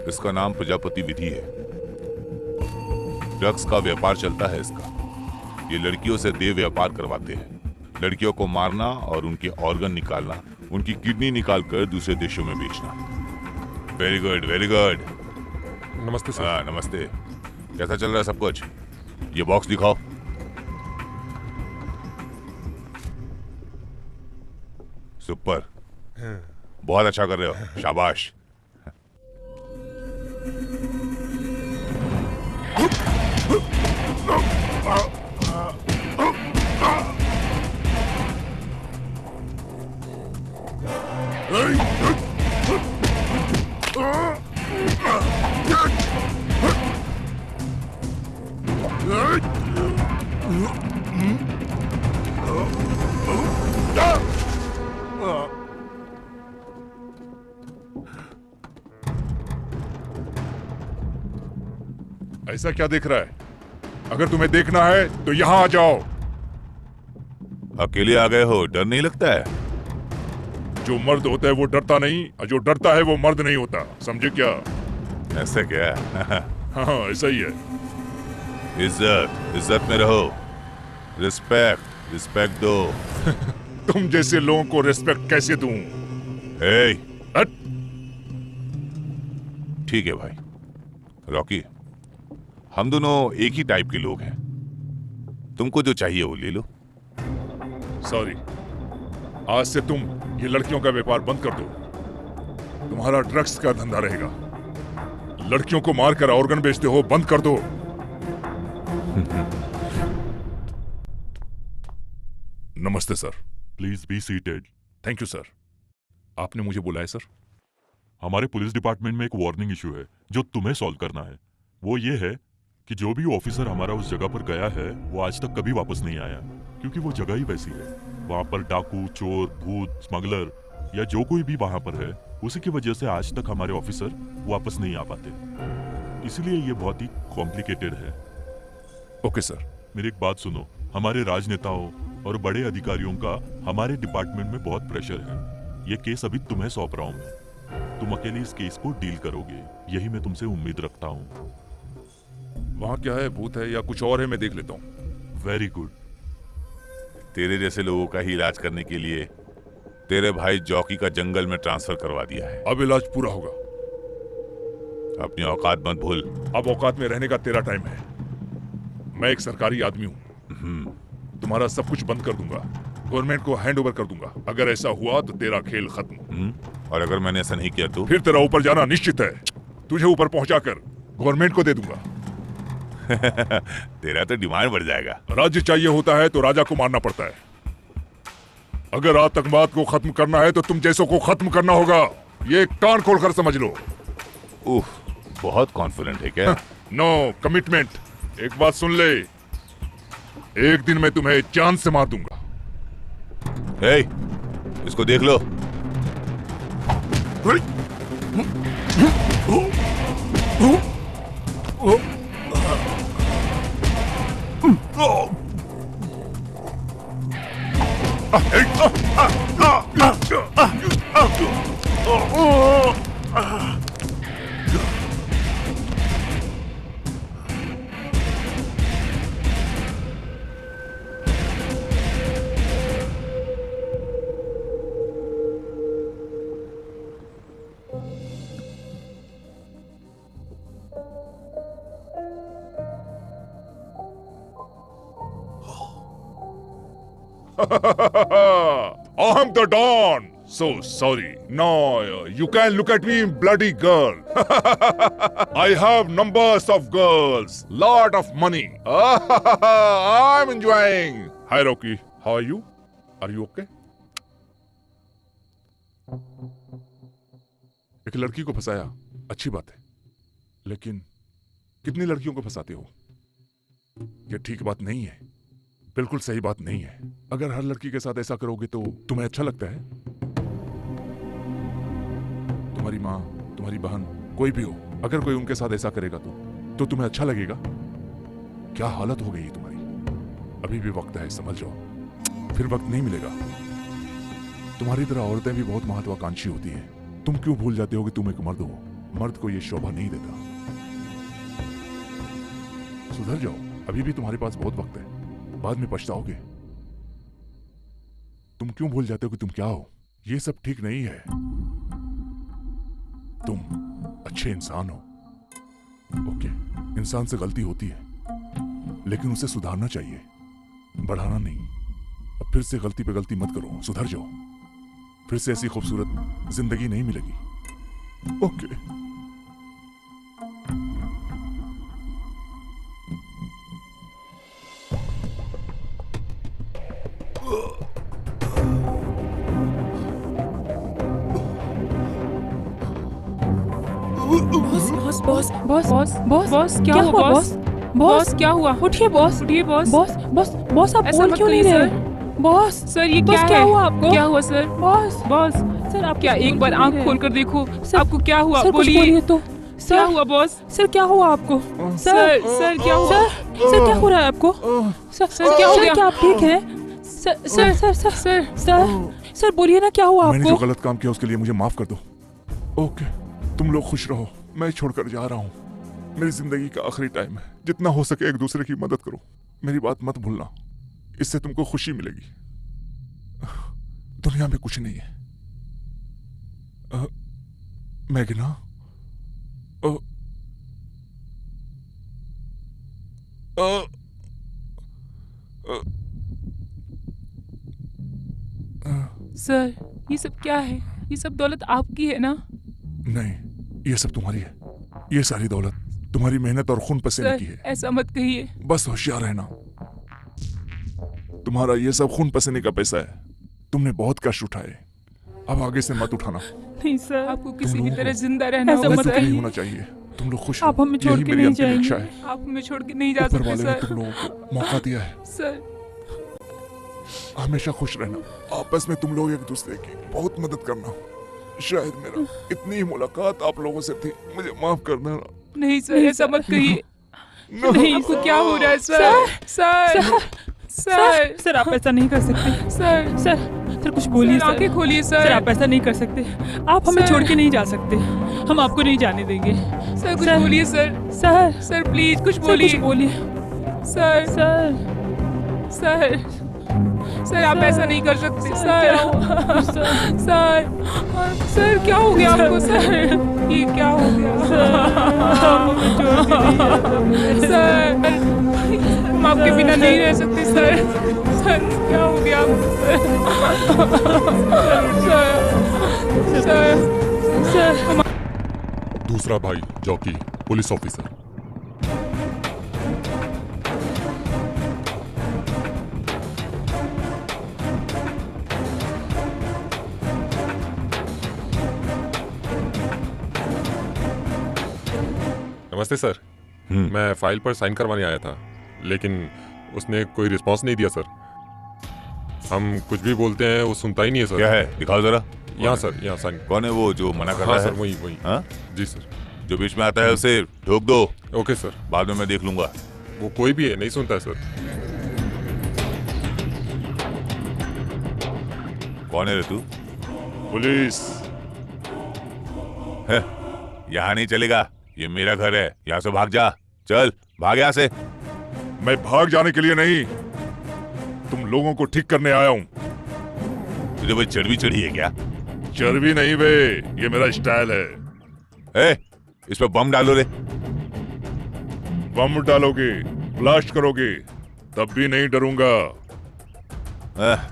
इसका नाम प्रजापति विधि है। ड्रग्स का व्यापार चलता है इसका। ये लड़कियों से देह व्यापार करवाते हैं। लड़कियों को मारना और उनके ऑर्गन निकालना, उनकी किडनी निकालकर दूसरे देशों में बेचना। Very good, very good. नमस्ते सर। हाँ नमस्ते। कैसा चल रहा है सब कुछ? ये बॉक्स दिखाओ। सुपर। बहुत अच्छा कर रहे हो, शाबाश। ऐसा क्या देख रहा है? अगर तुम्हें देखना है तो यहां आ जाओ। अकेले आ गए हो, डर नहीं लगता है? जो मर्द होता है वो डरता नहीं, और जो डरता है वो मर्द नहीं होता, समझे क्या? ऐसा क्या? हाँ ऐसा ही है। इज्जत इज्जत में रहो, रिस्पेक्ट रिस्पेक्ट दो। तुम जैसे लोगों को रिस्पेक्ट कैसे दूं? ए, हट। ठीक है भाई। रॉकी, हम दोनों एक ही टाइप के लोग हैं, तुमको जो चाहिए वो ले लो। सॉरी, आज से तुम ये लड़कियों का व्यापार बंद कर दो। तुम्हारा ड्रग्स का धंधा रहेगा। लड़कियों को मारकर ऑर्गन बेचते हो, बंद कर दो। नमस्ते sir. Please be seated. Thank you sir. आपने मुझे बुलाया सर? हमारे पुलिस डिपार्टमेंट में एक वार्निंग इशू है जो तुम्हें सॉल्व करना है। वो ये है कि जो भी ऑफिसर हमारा उस जगह पर गया है वो आज तक कभी वापस नहीं आया, क्योंकि वो जगह ही वैसी है। वहां पर डाकू, चोर, भूत, स्मगलर या जो कोई भी वहां पर है, उसी की वजह से आज तक हमारे ऑफिसर वापस नहीं आ पाते। इसलिए ये बहुत ही कॉम्प्लिकेटेड है। Okay sir. मेरी एक बात सुनो, हमारे राजनेताओं और बड़े अधिकारियों का हमारे डिपार्टमेंट में बहुत प्रेशर है। ये केस अभी तुम्हें सौंप रहा हूं मैं। तुम अकेले इस केस को डील करोगे, यही मैं तुमसे उम्मीद रखता हूँ। वहां क्या है, भूत है या कुछ और है? मैं देख लेता हूँ। Very good. तेरे जैसे लोगों का ही इलाज करने के लिए तेरे भाई जॉकी का जंगल में ट्रांसफर करवा दिया है। अब इलाज पूरा होगा। अपनी औकात मत भूल। अब औकात में रहने का तेरा टाइम है। मैं एक सरकारी आदमी हूँ। तुम्हारा सब कुछ बंद कर दूंगा, गवर्नमेंट को हैंड ओवर कर दूंगा। अगर ऐसा हुआ तो तेरा खेल खत्म। और अगर मैंने ऐसा नहीं किया तो? फिर तेरा ऊपर जाना निश्चित है। तुझे ऊपर पहुंचाकर गवर्नमेंट को दे दूंगा। तेरा तो डिमांड बढ़ जाएगा। राज्य चाहिए होता है तो राजा को मारना पड़ता है। अगर आतंकवाद को खत्म करना है तो तुम जैसों को खत्म करना होगा। ये कान खोलकर समझ लो। बहुत कॉन्फिडेंट है क्या? No commitment. एक बात सुन ले, एक दिन मैं तुम्हें चांद से मार दूंगा। हे, इसको देख लो। I'm the Don. So sorry. No, you can look at me, bloody girl. I have numbers of girls, lot of money. I'm enjoying. Hi, Rocky. How are you? Are you okay? एक लड़की को फंसाया, अच्छी बात है, लेकिन कितनी लड़कियों को फंसाते हो? ये ठीक बात नहीं है, बिल्कुल सही बात नहीं है। अगर हर लड़की के साथ ऐसा करोगे तो तुम्हें अच्छा लगता है? तुम्हारी माँ, तुम्हारी बहन, कोई भी हो, अगर कोई उनके साथ ऐसा करेगा तो तुम्हें अच्छा लगेगा? क्या हालत हो गई है तुम्हारी। अभी भी वक्त है, समझ जाओ, फिर वक्त नहीं मिलेगा। तुम्हारी तरह औरतें भी बहुत महत्वाकांक्षी होती हैं। तुम क्यों भूल जाते हो कि तुम एक मर्द हो? मर्द को यह शोभा नहीं देता। सुधर जाओ, अभी भी तुम्हारे पास बहुत वक्त है, बाद में पछताओगे। तुम क्यों भूल जाते हो कि तुम क्या हो? ये सब ठीक नहीं है। तुम अच्छे इंसान हो। ओके, इंसान से गलती होती है, लेकिन उसे सुधारना चाहिए, बढ़ाना नहीं। अब फिर से गलती पे गलती मत करो, सुधर जाओ। फिर से ऐसी खूबसूरत जिंदगी नहीं मिलेगी। Okay. Boss boss boss boss boss boss क्या हुआ बॉस? बॉस क्या हुआ? उठिए बॉस, उठिए बॉस। बॉस बॉस बॉस आप बोल क्यों नहीं रहे? बॉस सर ये क्या हुआ आपको? क्या हुआ सर? बॉस बॉस सर आप क्या एक बार आंख खोल कर देखो, आपको क्या हुआ? बोलिए तो। क्या हुआ बॉस? सर क्या हुआ आपको? सर सर क्या हुआ? सर क्या हो रहा है आपको? सर क्या हो गया? क्या आप ठीक हैं? Sir sir sir sir sir sir sir बोलिए ना क्या हुआ मैंने जो आपको? गलत काम किया उसके लिए मुझे माफ कर दो। ओके, तुम लोग खुश रहो, मैं छोड़कर जा रहा हूँ। मेरी जिंदगी का आखिरी टाइम है, जितना हो सके एक दूसरे की मदद करो। मेरी बात मत भूलना, इससे तुमको खुशी मिलेगी। दुनिया में कुछ नहीं है। मैगना, सर ये सब क्या है? ये सब दौलत आपकी है ना? नहीं, ये सब तुम्हारी है। ये सारी दौलत तुम्हारी मेहनत और खून पसीने की सर है। ऐसा मत कहिए। बस होशियार रहना, तुम्हारा ये सब खून पसीने का पैसा है। तुमने बहुत कष्ट उठाए, अब आगे से मत उठाना। नहीं सर, आपको किसी भी लोगों तरह को जिंदा रहना होगा मत सर। नहीं होना चाहिए। तुम लोग खुश आप रहो, हमें छोड़ यही के मेरी नहीं अंतिम इच्छा जाएंगे। है। आप हमें छोड़ के नहीं जा ऊपर सकते वाले ने सर। तुम लोगों को मौका दिया है, सर हमेशा खुश रहना। आपस में तुम लोग एक दूसरे की बहुत मदद करना। शायद मेरा इतनी ही मुलाकात आप लोगों से थी, मुझे माफ कर देना। नहीं सर, ऐसा मत कहिए। नहीं, आपको क्या हो रहा है सर? सर सर सर आप ऐसा नहीं कर सकते। सर सर सर कुछ बोलिए सर। आंखें खोलिए सर। सर आप ऐसा नहीं कर सकते। आप हमें छोड़ के नहीं जा सकते। हम आपको नहीं जाने देंगे। सर कुछ बोलिए सर। सर सर प्लीज कुछ बोलिए। कुछ बोलिए सर। सर सर सर आप ऐसा नहीं कर सकते सर। सर सर क्या हो गया आपको सर? ये क्या हो गया सर? हम आपके बिना नहीं रह सकते सर। सर क्या हो गया आपको सर? सर सर दूसरा भाई जॉकी, पुलिस ऑफिसर। नमस्ते सर। मैं फाइल पर साइन करवाने आया था, लेकिन उसने कोई रिस्पांस नहीं दिया सर। हम कुछ भी बोलते हैं वो सुनता ही नहीं है सर। क्या है, दिखाओ जरा। यहाँ सर, यहाँ साइन। कौन है वो जो मना कर रहा हाँ है? सर, वही वही। हाँ? जी सर। जो बीच में आता है उसे ठोक दो। Okay sir. बाद में मैं देख लूंगा। वो कोई भी है, नहीं सुनता है सर। कौन है रे तू? पुलिस। यहाँ नहीं चलेगा, ये मेरा घर है। यहाँ से भाग जा। चल भाग यहाँ से। मैं भाग जाने के लिए नहीं, तुम लोगों को ठीक करने आया हूँ। तुझे कोई चर्बी चढ़ी है क्या? चर्बी नहीं बे, ये मेरा स्टाइल है। इस पे बम डालो रे। बम डालोगे, ब्लास्ट करोगे, तब भी नहीं डरूंगा।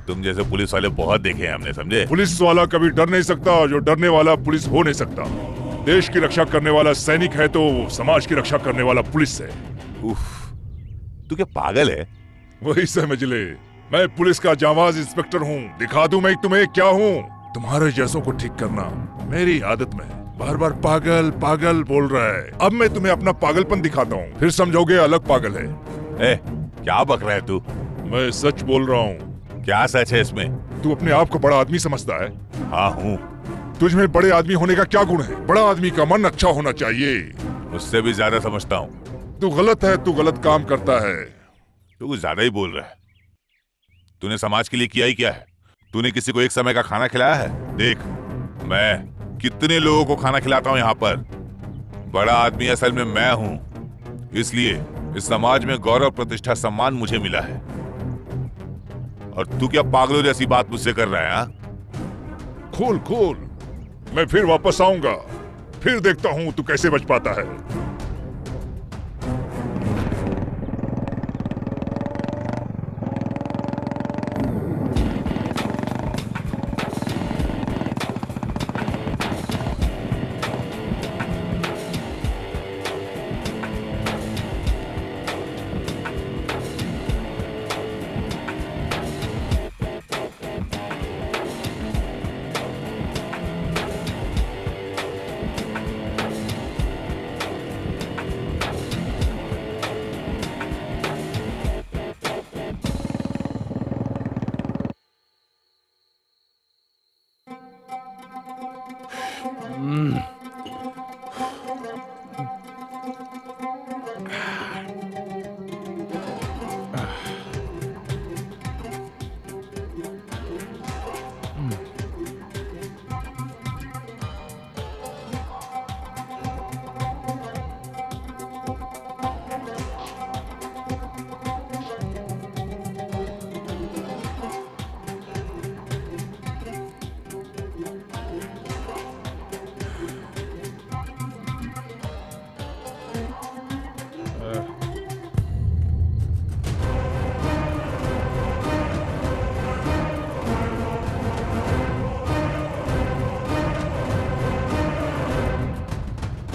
तुम जैसे पुलिस वाले बहुत देखे हैं हमने, समझे? पुलिस वाला कभी डर नहीं सकता जो डरने वाला पुलिस हो नहीं सकता। देश की रक्षा करने वाला सैनिक है तो समाज की रक्षा करने वाला पुलिस है। उफ, तू क्या पागल है? वही समझ ले, मैं पुलिस का जांबाज इंस्पेक्टर हूँ। दिखा दूं मैं तुम्हें क्या हूँ। तुम्हारे जैसों को ठीक करना मेरी आदत में। बार बार पागल पागल बोल रहा है। अब मैं तुम्हें अपना पागलपन दिखाता हूँ, फिर समझोगे अलग पागल है। क्या बक रहा है तू? मैं सच बोल रहा हूँ। क्या सच है इसमें? तू अपने आप को बड़ा आदमी समझता है? हाँ हूँ। तुझ में बड़े आदमी होने का क्या गुण है? बड़ा आदमी का मन अच्छा होना चाहिए। उससे भी ज्यादा समझता हूँ। तू गलत है, तू गलत काम करता है। तू कुछ ज्यादा ही बोल रहा है। तूने समाज के लिए किया ही क्या है? तूने किसी को एक समय का खाना खिलाया है? देख, मैं कितने लोगों को खाना खिलाता हूँ यहाँ पर। बड़ा आदमी असल में मैं हूँ, इसलिए इस समाज में गौरव, प्रतिष्ठा, सम्मान मुझे मिला है। और तू क्या पागलों जैसी बात मुझसे कर रहा है? हाँ? खोल खोल, मैं फिर वापस आऊंगा, फिर देखता हूं तू कैसे बच पाता है।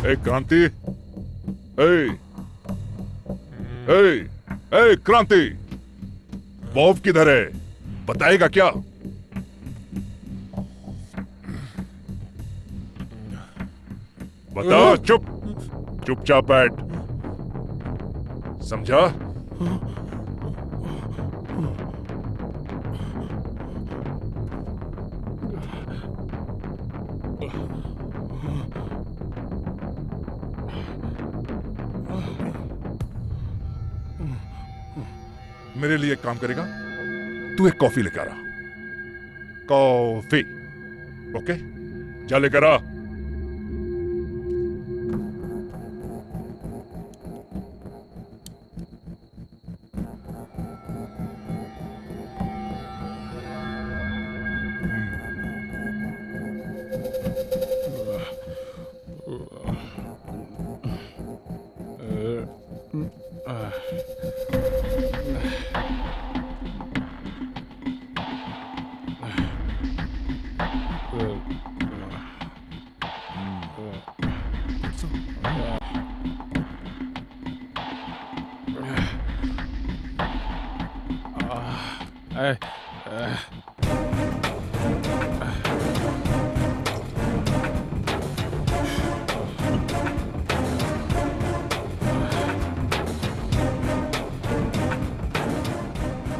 ए क्रांति, ए क्रांति, बॉब किधर है? बताएगा क्या? बता। चुपचाप बैठ, समझा? मेरे लिए एक काम करेगा? तू एक कॉफी लेकर आ। Coffee, okay? जा लेकर आ।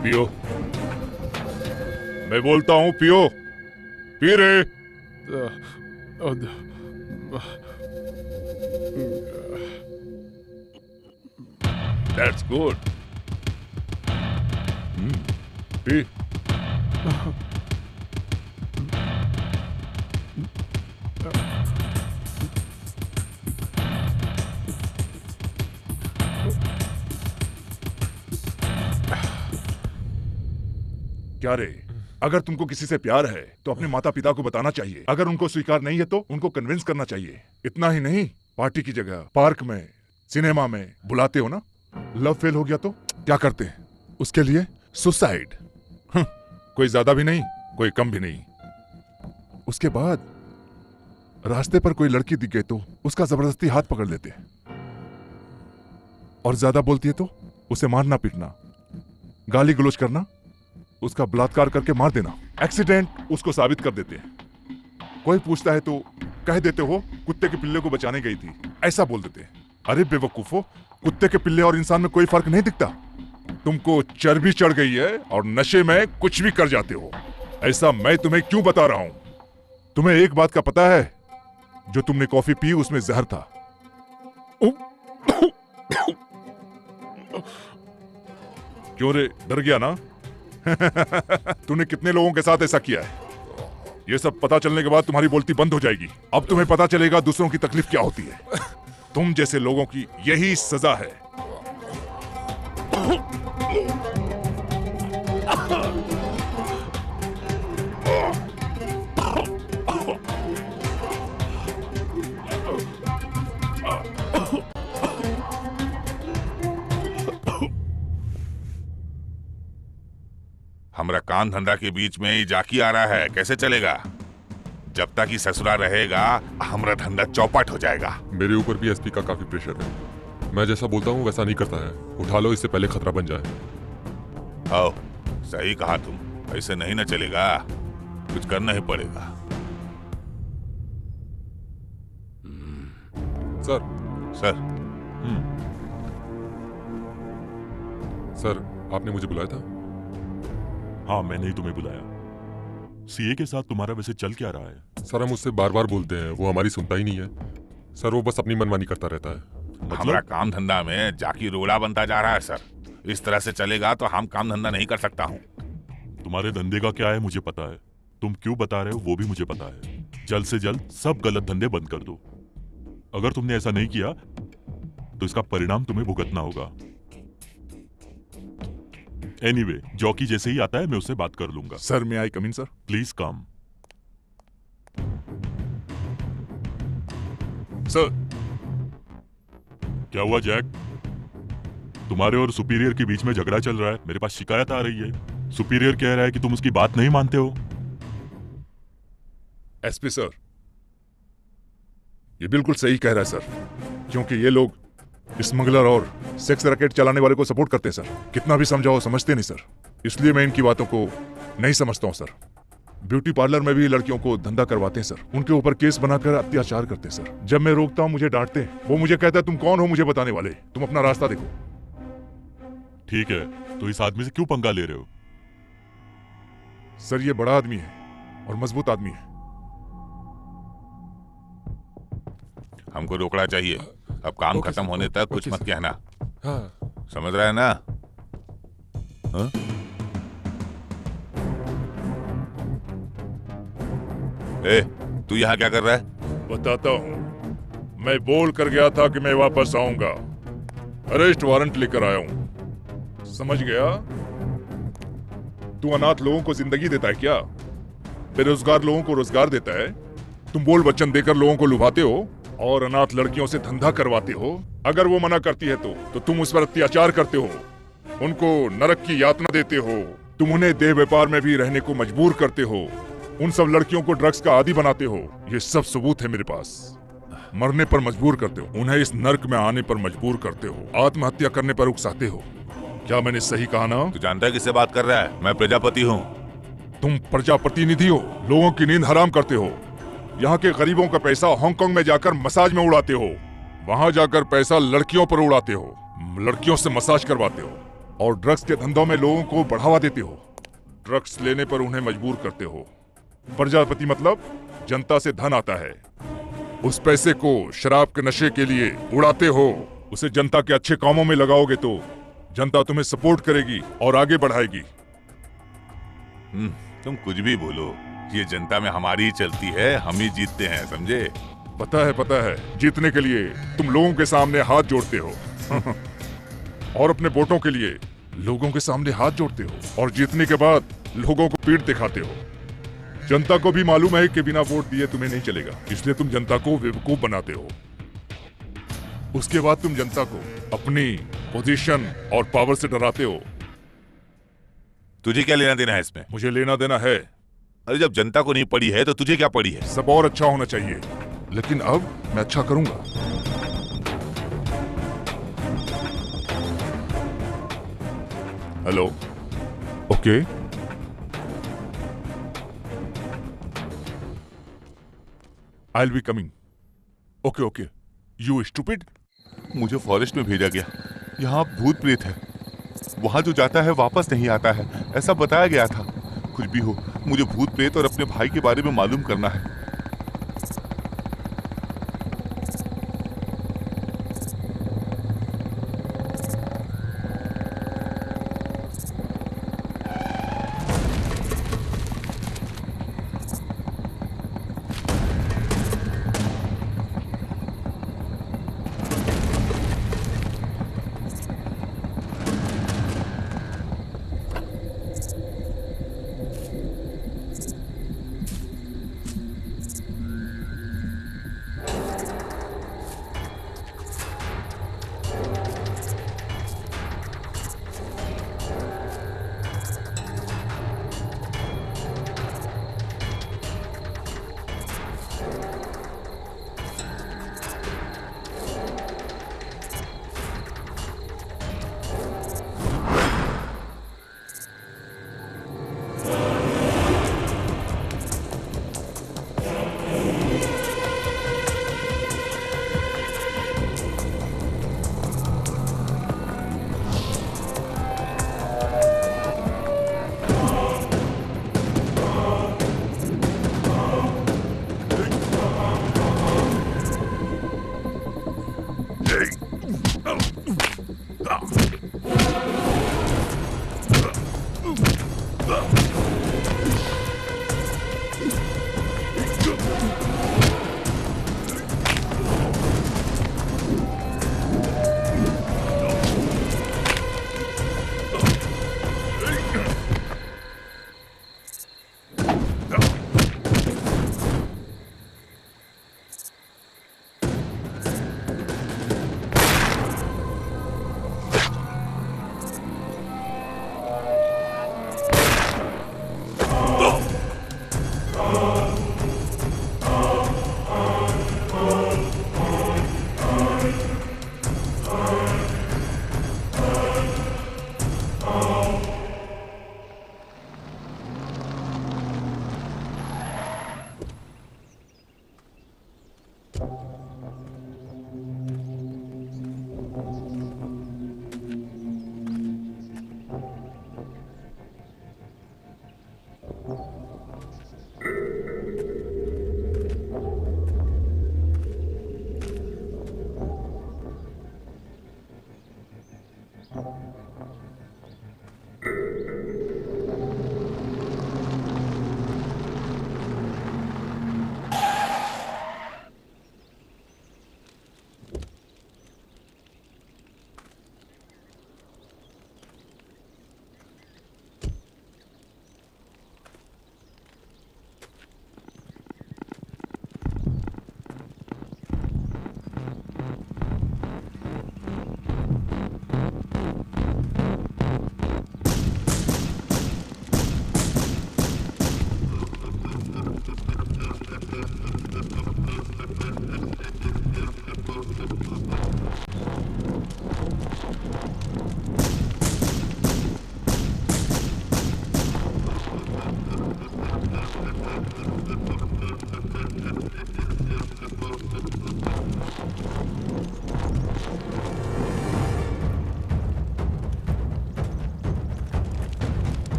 पियो, मैं बोलता हूं पियो, पी रे। That's good. पी। क्या रे, अगर तुमको किसी से प्यार है तो अपने माता पिता को बताना चाहिए। अगर उनको स्वीकार नहीं है तो उनको कन्विंस करना चाहिए। इतना ही नहीं, पार्टी की जगह पार्क में, सिनेमा में बुलाते हो ना। लव फेल हो गया तो क्या करते हैं? उसके लिए सुसाइड। कोई ज्यादा भी नहीं, कोई कम भी नहीं। उसके बाद रास्ते पर कोई लड़की दिख गई तो उसका जबरदस्ती हाथ पकड़ लेते हैं, और ज्यादा बोलती है तो उसे मारना पीटना, गाली गलौज करना, उसका बलात्कार करके मार देना। एक्सीडेंट उसको साबित कर देते हैं। कोई पूछता है तो कह देते हो कुत्ते के पिल्ले को बचाने गई थी, ऐसा बोल देते हैं। अरे बेवकूफो, कुत्ते के पिल्ले और इंसान में कोई फर्क नहीं दिखता। तुमको चर्बी चढ़ गई है और नशे में कुछ भी कर जाते हो। ऐसा मैं तुम्हें क्यों बता रहा हूं? तुम्हें एक बात का पता है, जो तुमने कॉफी पी उसमें जहर था। क्यों रे, डर गया ना? तूने कितने लोगों के साथ ऐसा किया है? ये सब पता चलने के बाद तुम्हारी बोलती बंद हो जाएगी। अब तुम्हें पता चलेगा दूसरों की तकलीफ क्या होती है। तुम जैसे लोगों की यही सजा है। हमरा कान धंधा के बीच में ही जाकी आ रहा है, कैसे चलेगा? जब तक ही ससुरा रहेगा हमरा धंधा चौपट हो जाएगा। मेरे ऊपर भी एसपी का काफी प्रेशर है। मैं जैसा बोलता हूँ वैसा नहीं करता है। उठा लो, इससे पहले खतरा बन जाए। आओ, सही कहा तुम। ऐसे नहीं ना चलेगा, कुछ करना ही पड़ेगा। सर। सर। सर, आपने मुझे बुलाया था? हाँ, मैंने ही तुम्हें बुलाया। सीए के साथ तुम्हारा वैसे चल क्या रहा है? सर हम उससे बार बार बोलते हैं, वो हमारी सुनता ही नहीं है सर। वो बस अपनी मनमानी करता रहता है। हमारा काम धंधा में जाकी रोड़ा बनता जा रहा है सर। इस तरह से चलेगा तो हम काम धंधा नहीं कर सकता हूँ। तुम्हारे धंधे का क्या है मुझे पता है, तुम क्यों बता रहे हो वो भी मुझे पता है। जल्द से जल्द सब गलत धंधे बंद कर दो। अगर तुमने ऐसा नहीं किया तो इसका परिणाम तुम्हें भुगतना होगा। एनीवे, जॉकी जैसे ही आता है मैं उससे बात कर लूंगा। सर मैं आई कम इन सर? Please come. सर क्या हुआ जैक? तुम्हारे और सुपीरियर के बीच में झगड़ा चल रहा है, मेरे पास शिकायत आ रही है। सुपीरियर कह रहा है कि तुम उसकी बात नहीं मानते हो। एसपी सर, ये बिल्कुल सही कह रहा है सर, क्योंकि ये लोग स्मगलर और सेक्स रैकेट चलाने वाले को सपोर्ट करते हैं सर। कितना भी समझाओ समझते नहीं सर, इसलिए मैं इनकी बातों को नहीं समझता हूं सर। ब्यूटी पार्लर में भी लड़कियों को धंधा करवाते हैं सर, उनके ऊपर केस बनाकर अत्याचार करते हैं सर। जब मैं रोकता हूं मुझे डांटते हैं। वो मुझे कहता है तुम कौन हो मुझे बताने वाले, तुम अपना रास्ता देखो। ठीक है, तो इस आदमी से क्यों पंगा ले रहे हो? सर ये बड़ा आदमी है और मजबूत आदमी है। हमको रोकना चाहिए। अब काम खत्म होने तक कुछ मत कहना। हाँ। समझ रहा है ना? हाँ? ए, तू यहाँ क्या कर रहा है? बताता हूँ। मैं बोल कर गया था कि मैं वापस आऊंगा, अरेस्ट वारंट लेकर आया हूँ। समझ गया? तू अनाथ लोगों को जिंदगी देता है क्या? बेरोजगार लोगों को रोजगार देता है? तुम बोल वचन देकर लोगों को लुभाते हो और अनाथ लड़कियों से धंधा करवाते हो। अगर वो मना करती है तो तुम उस पर अत्याचार करते हो, उनको नरक की यातना देते हो। तुम उन्हें देह व्यापार में भी रहने को मजबूर करते हो। उन सब लड़कियों को ड्रग्स का आदी बनाते हो। ये सब सबूत है मेरे पास। मरने पर मजबूर करते हो, उन्हें इस नर्क में आने पर मजबूर करते हो, आत्महत्या करने पर उकसाते हो। क्या मैंने सही कहा ना? तू जानता है किससे बात कर रहा है? मैं प्रजापति हूँ। तुम प्रजाप्रतिनिधि हो, लोगों की नींद हराम करते हो। यहाँ के गरीबों का पैसा हांगकांग में जाकर मसाज में उड़ाते हो, वहां जाकर पैसा लड़कियों पर उड़ाते हो, लड़कियों से मसाज करवाते हो और ड्रग्स के धंधों में लोगों को बढ़ावा देते हो। ड्रग्स लेने पर उन्हें मजबूर करते हो। प्रजापति मतलब जनता से धन आता है, उस पैसे को शराब के नशे के लिए उड़ाते हो। उसे जनता के अच्छे कामों में लगाओगे तो जनता तुम्हें सपोर्ट करेगी और आगे बढ़ाएगी। तुम कुछ भी बोलो, ये जनता में हमारी ही चलती है, हम ही जीतते हैं, समझे? पता है। जीतने के लिए तुम लोगों के सामने हाथ जोड़ते हो और अपने वोटों के लिए लोगों के सामने हाथ जोड़ते हो और जीतने के बाद लोगों को पीठ दिखाते हो। जनता को भी मालूम है कि बिना वोट दिए तुम्हें नहीं चलेगा, इसलिए तुम जनता को बेवकूफ बनाते हो। उसके बाद तुम जनता को अपनी पोजीशन और पावर से डराते हो। तुझे क्या लेना देना है इसमें? मुझे लेना देना है। अरे जब जनता को नहीं पड़ी है तो तुझे क्या पड़ी है? सब और अच्छा होना चाहिए, लेकिन अब मैं अच्छा करूंगा। Hello, okay. I will be coming. Okay. You stupid. मुझे फॉरेस्ट में भेजा गया, यहाँ भूत प्रेत है, वहां जो जाता है वापस नहीं आता है, ऐसा बताया गया था। कुछ भी हो, मुझे भूत प्रेत और अपने भाई के बारे में मालूम करना है।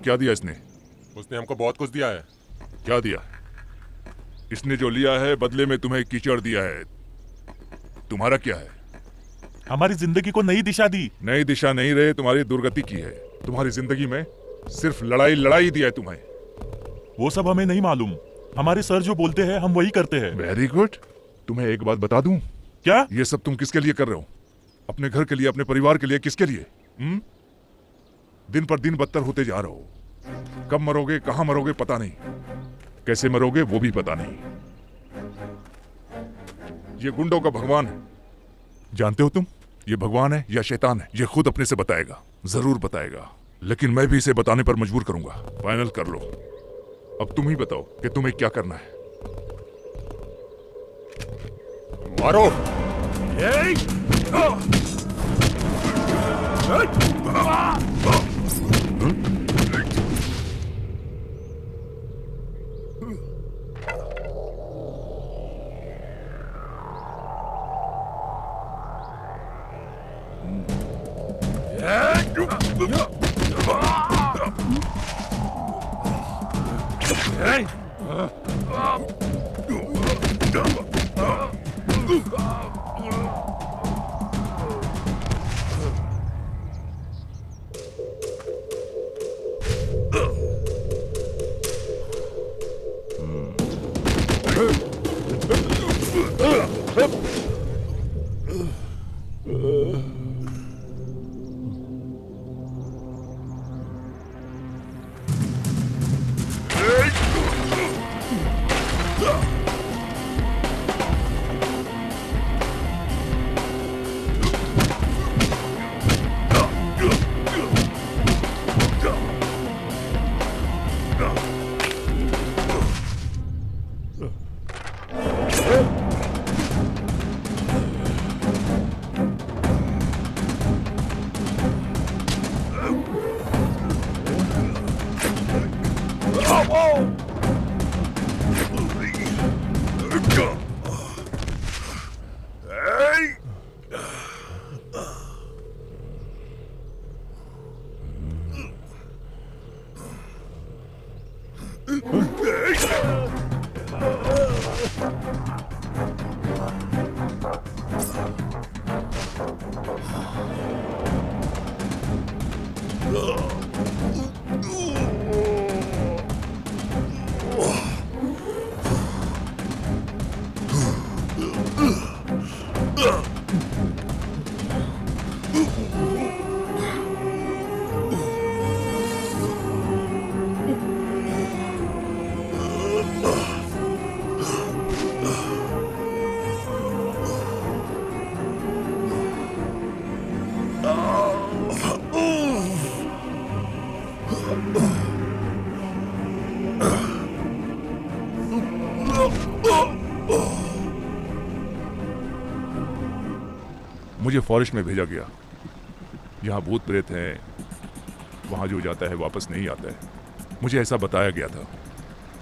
क्या दिया इसने? उसने हमको बहुत कुछ दिया है। क्या दिया? इसने जो लिया है बदले में तुम्हें कीचड़ दिया है। तुम्हारा क्या है? हमारी जिंदगी को नई दिशा दी। नई दिशा नहीं रहे, तुम्हारी दुर्गति की है। तुम्हारी जिंदगी में सिर्फ लड़ाई लड़ाई दिया है तुम्हें। वो सब हमें नहीं मालूम। हमारे सर जो बोलते हैं हम वही करते हैं। Very good. तुम्हें एक बात बता दूं? क्या? ये सब तुम किसके लिए कर रहे हो? अपने घर के लिए, अपने परिवार के लिए, किसके लिए? दिन पर दिन बदतर होते जा रहे हो। कब मरोगे, कहां मरोगे पता नहीं, कैसे मरोगे वो भी पता नहीं। ये गुंडों का भगवान है, जानते हो तुम? ये भगवान है या शैतान है, ये खुद अपने से बताएगा, जरूर बताएगा। लेकिन मैं भी इसे बताने पर मजबूर करूंगा। फाइनल कर लो। अब तुम ही बताओ कि तुम्हें क्या करना है। मारो। मुझे फॉरेस्ट में भेजा गया। यहाँ भूत प्रेत हैं, वहाँ जो जाता है वापस नहीं आता है। मुझे ऐसा बताया गया था।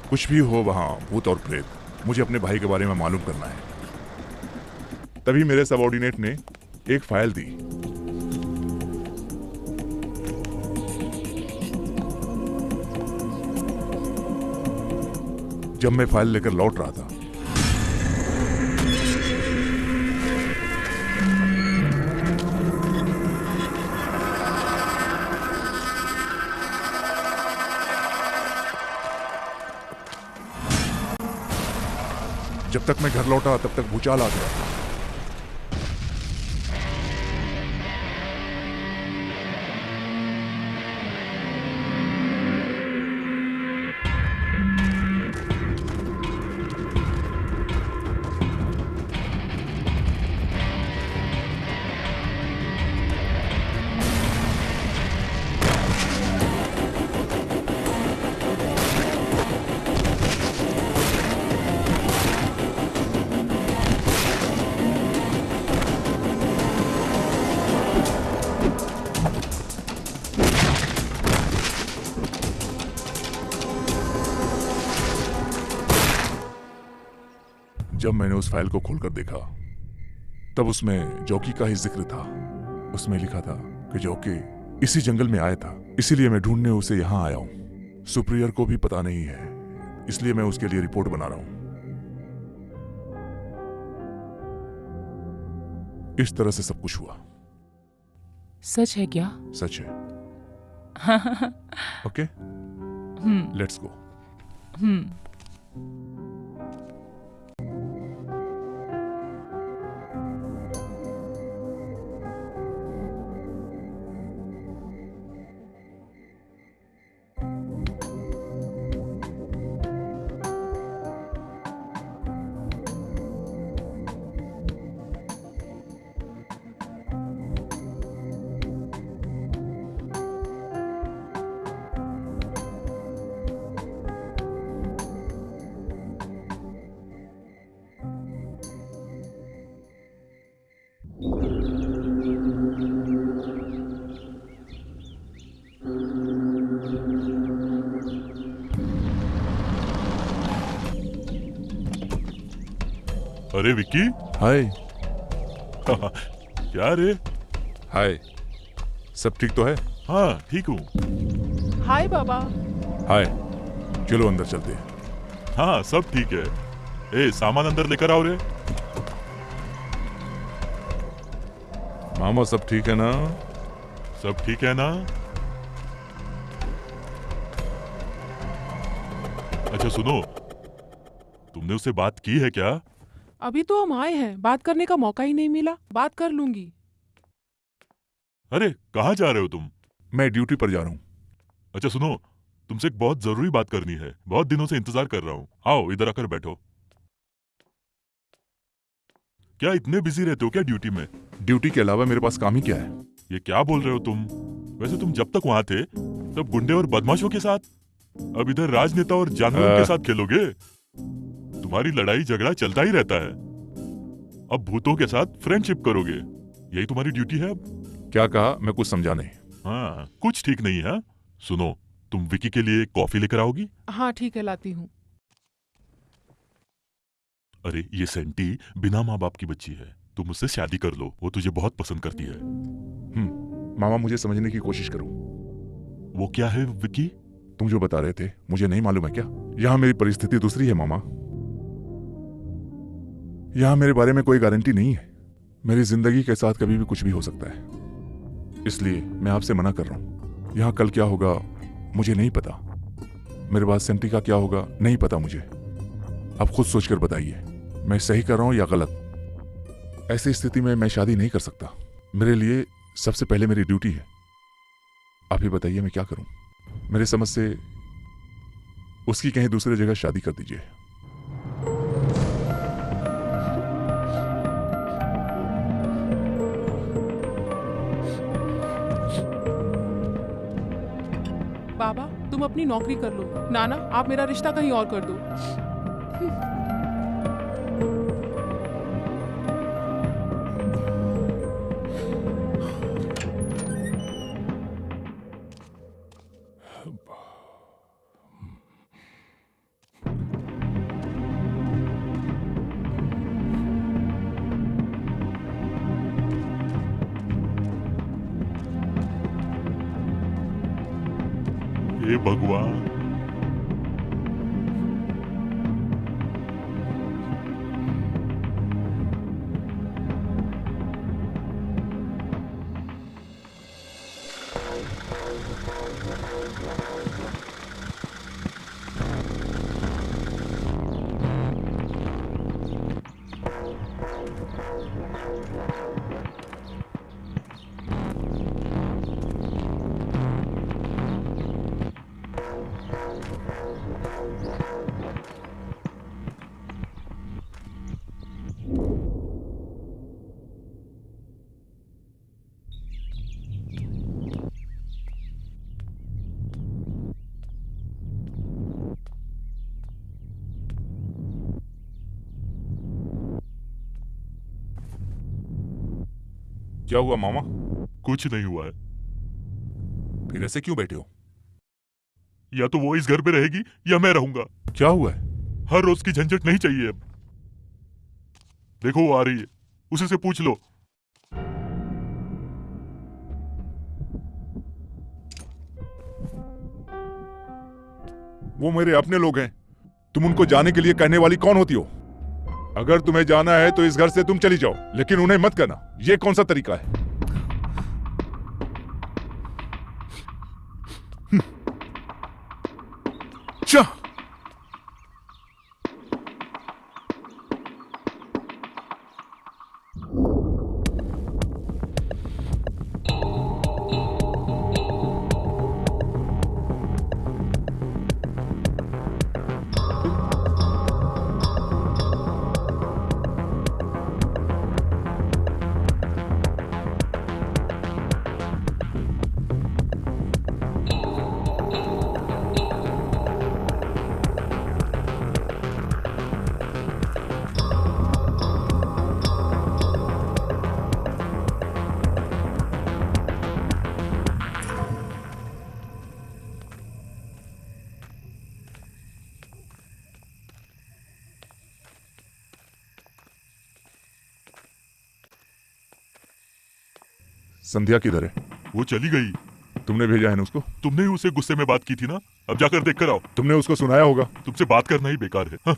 कुछ भी हो वहाँ भूत और प्रेत, मुझे अपने भाई के बारे में मालूम करना है। तभी मेरे सबऑर्डिनेट ने एक फाइल दी। जब मैं फाइल लेकर लौट रहा था, जब तक मैं घर लौटा तब तक भूचाल आ गया। जब मैंने उस फाइल को खोलकर देखा तब उसमें जॉकी का ही जिक्र था। उसमें लिखा था कि जॉकी इसी जंगल में आया था, इसीलिए मैं ढूंढने उसे यहां आया हूं। सुप्रियर को भी पता नहीं है, इसलिए मैं उसके लिए रिपोर्ट बना रहा हूं। इस तरह से सब कुछ हुआ। सच है क्या? सच है। Okay, let's go. अरे विक्की, हाय। क्या रे? हाय, सब ठीक तो है? हाँ ठीक हूँ। हाय बाबा। हाय, चलो अंदर चलते हैं। हाँ सब ठीक है। ए सामान अंदर लेकर आओ रे। मामा सब ठीक है ना? सब ठीक है ना? अच्छा सुनो, तुमने उससे बात की है क्या? अभी तो हम आए हैं, बात करने का मौका ही नहीं मिला। बात कर लूंगी। अरे कहाँ जा रहे हो तुम? मैं ड्यूटी पर जा रहा हूँ। अच्छा सुनो, तुमसे एक बहुत जरूरी बात करनी है। बहुत दिनों से इंतजार कर रहा हूँ। आओ इधर आकर बैठो। क्या इतने बिजी रहते हो क्या ड्यूटी में? ड्यूटी के अलावा मेरे पास काम ही क्या है? ये क्या बोल रहे हो तुम? वैसे तुम जब तक वहां थे तब गुंडे और बदमाशों के साथ, अब इधर राजनेता और जानवरों के साथ खेलोगे? तुम्हारी लड़ाई झगड़ा चलता ही रहता है। अब भूतों के साथ फ्रेंडशिप करोगे, यही तुम्हारी ड्यूटी है अब। क्या कहा? मैं कुछ समझा नहीं। हाँ कुछ ठीक नहीं है। सुनो, तुम विकी के लिए कॉफी लेकर आओगी? हाँ ठीक है, लाती हूँ। अरे ये सेंटी बिना माँ बाप की बच्ची है, तुम उससे शादी कर लो, वो तुझे बहुत पसंद करती है। मामा मुझे समझने की कोशिश करो। वो क्या है विकी? तुम जो बता रहे थे मुझे नहीं मालूम है क्या? यहाँ मेरी परिस्थिति दूसरी है मामा। यहाँ मेरे बारे में कोई गारंटी नहीं है। मेरी जिंदगी के साथ कभी भी कुछ भी हो सकता है, इसलिए मैं आपसे मना कर रहा हूँ। यहाँ कल क्या होगा मुझे नहीं पता। मेरे बाद सेंटी का क्या होगा नहीं पता मुझे। आप खुद सोचकर बताइए, मैं सही कर रहा हूँ या गलत? ऐसी स्थिति में मैं शादी नहीं कर सकता। मेरे लिए सबसे पहले मेरी ड्यूटी है। आप ही बताइए मैं क्या करूं? मेरे समझ से उसकी कहीं दूसरी जगह शादी कर दीजिए। बाबा तुम अपनी नौकरी कर लो। नाना आप मेरा रिश्ता कहीं और कर दो। हे भगवान, क्या हुआ मामा? कुछ नहीं हुआ है। फिर ऐसे क्यों बैठे हो? या तो वो इस घर पे रहेगी या मैं रहूंगा। क्या हुआ है? हर रोज की झंझट नहीं चाहिए अब। देखो वो आ रही है, उसी से पूछ लो। वो मेरे अपने लोग हैं। तुम उनको जाने के लिए कहने वाली कौन होती हो? अगर तुम्हें जाना है तो इस घर से तुम चली जाओ, लेकिन उन्हें मत कहना। ये कौन सा तरीका है? चा! संध्या किधर है? वो चली गई। तुमने भेजा है ना उसको? तुमने ही उसे गुस्से में बात की थी ना, अब जाकर देख कर आओ। तुमने उसको सुनाया होगा। तुमसे बात करना ही बेकार है। हाँ।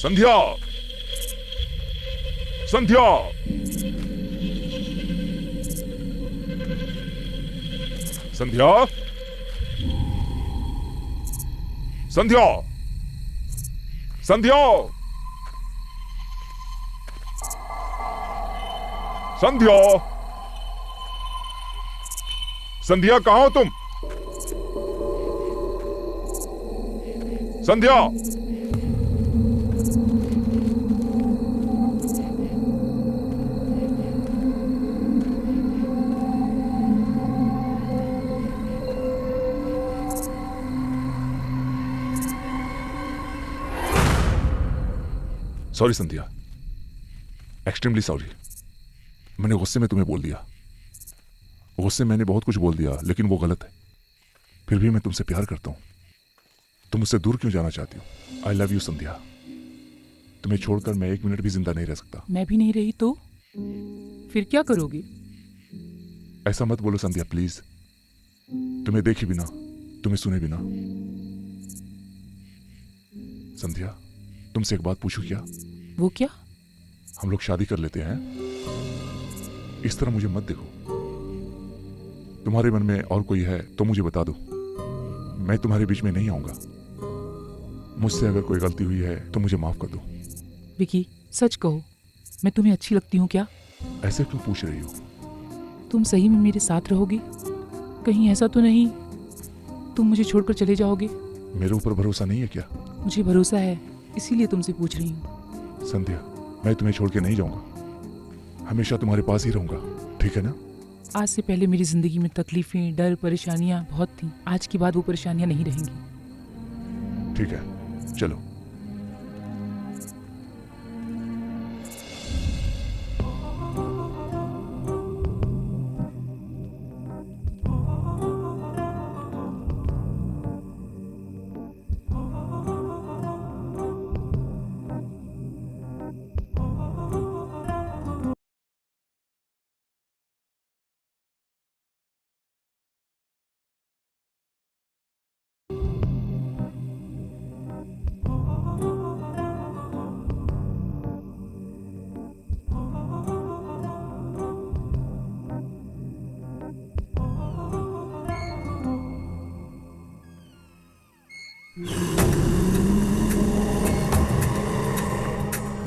संध्या, संध्या, संध्या, संध्या, संध्या, संध्या, संध्या, कहां हो तुम? संध्या, सॉरी संध्या, एक्सट्रीमली सॉरी। मैंने गुस्से में तुम्हें बोल दिया। गुस्से मैंने बहुत कुछ बोल दिया, लेकिन वो गलत है। फिर भी मैं तुमसे प्यार करता हूं। तुम मुझसे दूर क्यों जाना चाहती हो? आई लव यू संध्या। तुम्हें छोड़कर मैं एक मिनट भी जिंदा नहीं रह सकता। मैं भी नहीं रही तो फिर क्या करोगे? ऐसा मत बोलो संध्या, प्लीज। तुम्हें देखे बिना, तुम्हें सुने बिना। संध्या, तुमसे एक बात पूछूं क्या? वो क्या? हम लोग शादी कर लेते हैं। इस तरह मुझे मत देखो। तुम्हारे मन में और कोई है तो मुझे बता दो। मैं तुम्हारे बीच में नहीं आऊंगा। मुझसे अगर कोई गलती हुई है तो मुझे माफ कर दो। विकी, सच कहो, मैं तुम्हें अच्छी लगती हूँ क्या? ऐसे क्यों पूछ रही हो? तुम सही में मेरे साथ रहोगे? कहीं ऐसा तो नहीं तुम मुझे छोड़कर चले जाओगे? मेरे ऊपर भरोसा नहीं है क्या? मुझे भरोसा है, इसीलिए तुमसे पूछ रही हूँ। संध्या, मैं तुम्हें छोड़ के नहीं जाऊंगा। हमेशा तुम्हारे पास ही रहूंगा, ठीक है ना? आज से पहले मेरी जिंदगी में तकलीफें, डर, परेशानियां बहुत थीं। आज के बाद वो परेशानियां नहीं रहेंगी। ठीक है, चलो।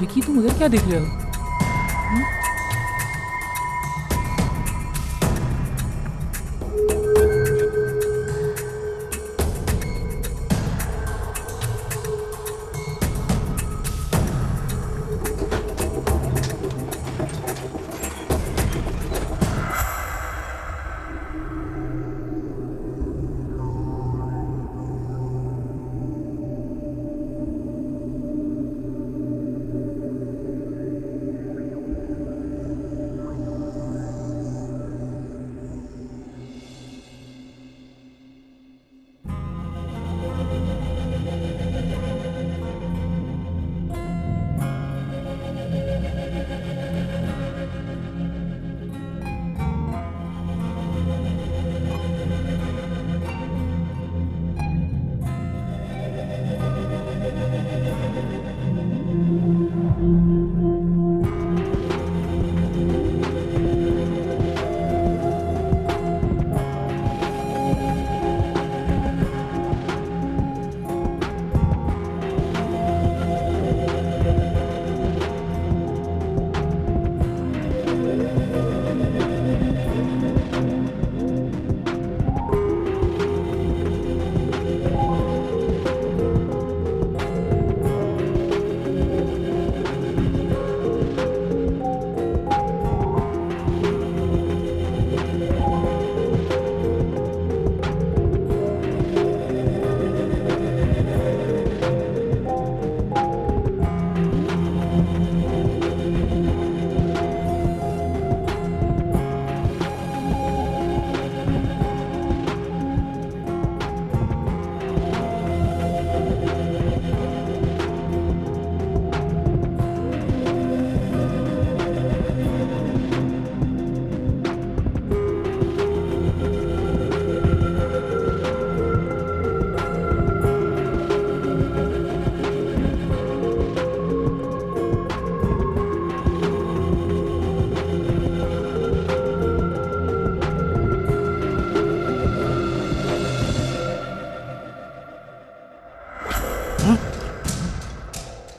विकी, तुम उधर क्या देख रहे हो?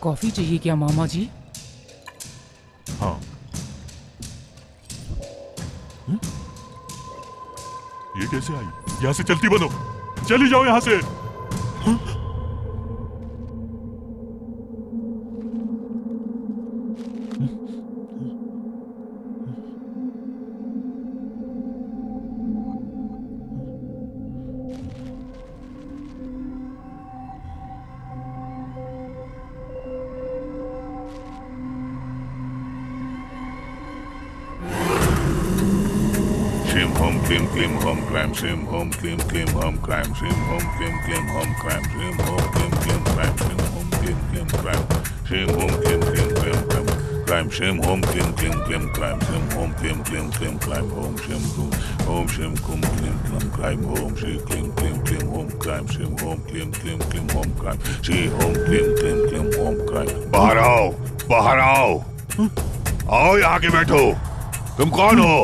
कॉफी चाहिए क्या मामा जी? हाँ। ये कैसे आई? यहाँ से चलती बनो, चली जाओ यहाँ से। Shim home clim clim home crime. Shim home clim clim home crime. Shim home clim clim home crime. Shim home clim clim crime. Shim home clim clim crime. Shim home clim clim clim crime. Shim home clim clim clim crime. Shim home clim clim clim crime. Home shim kum clim clim crime. Home she clim clim clim home crime. Shim home clim clim clim home crime. She home clim clim clim home crime. बाहर आओ, बाहर आओ, आओ यहाँ के बैठो। तुम कौन हो?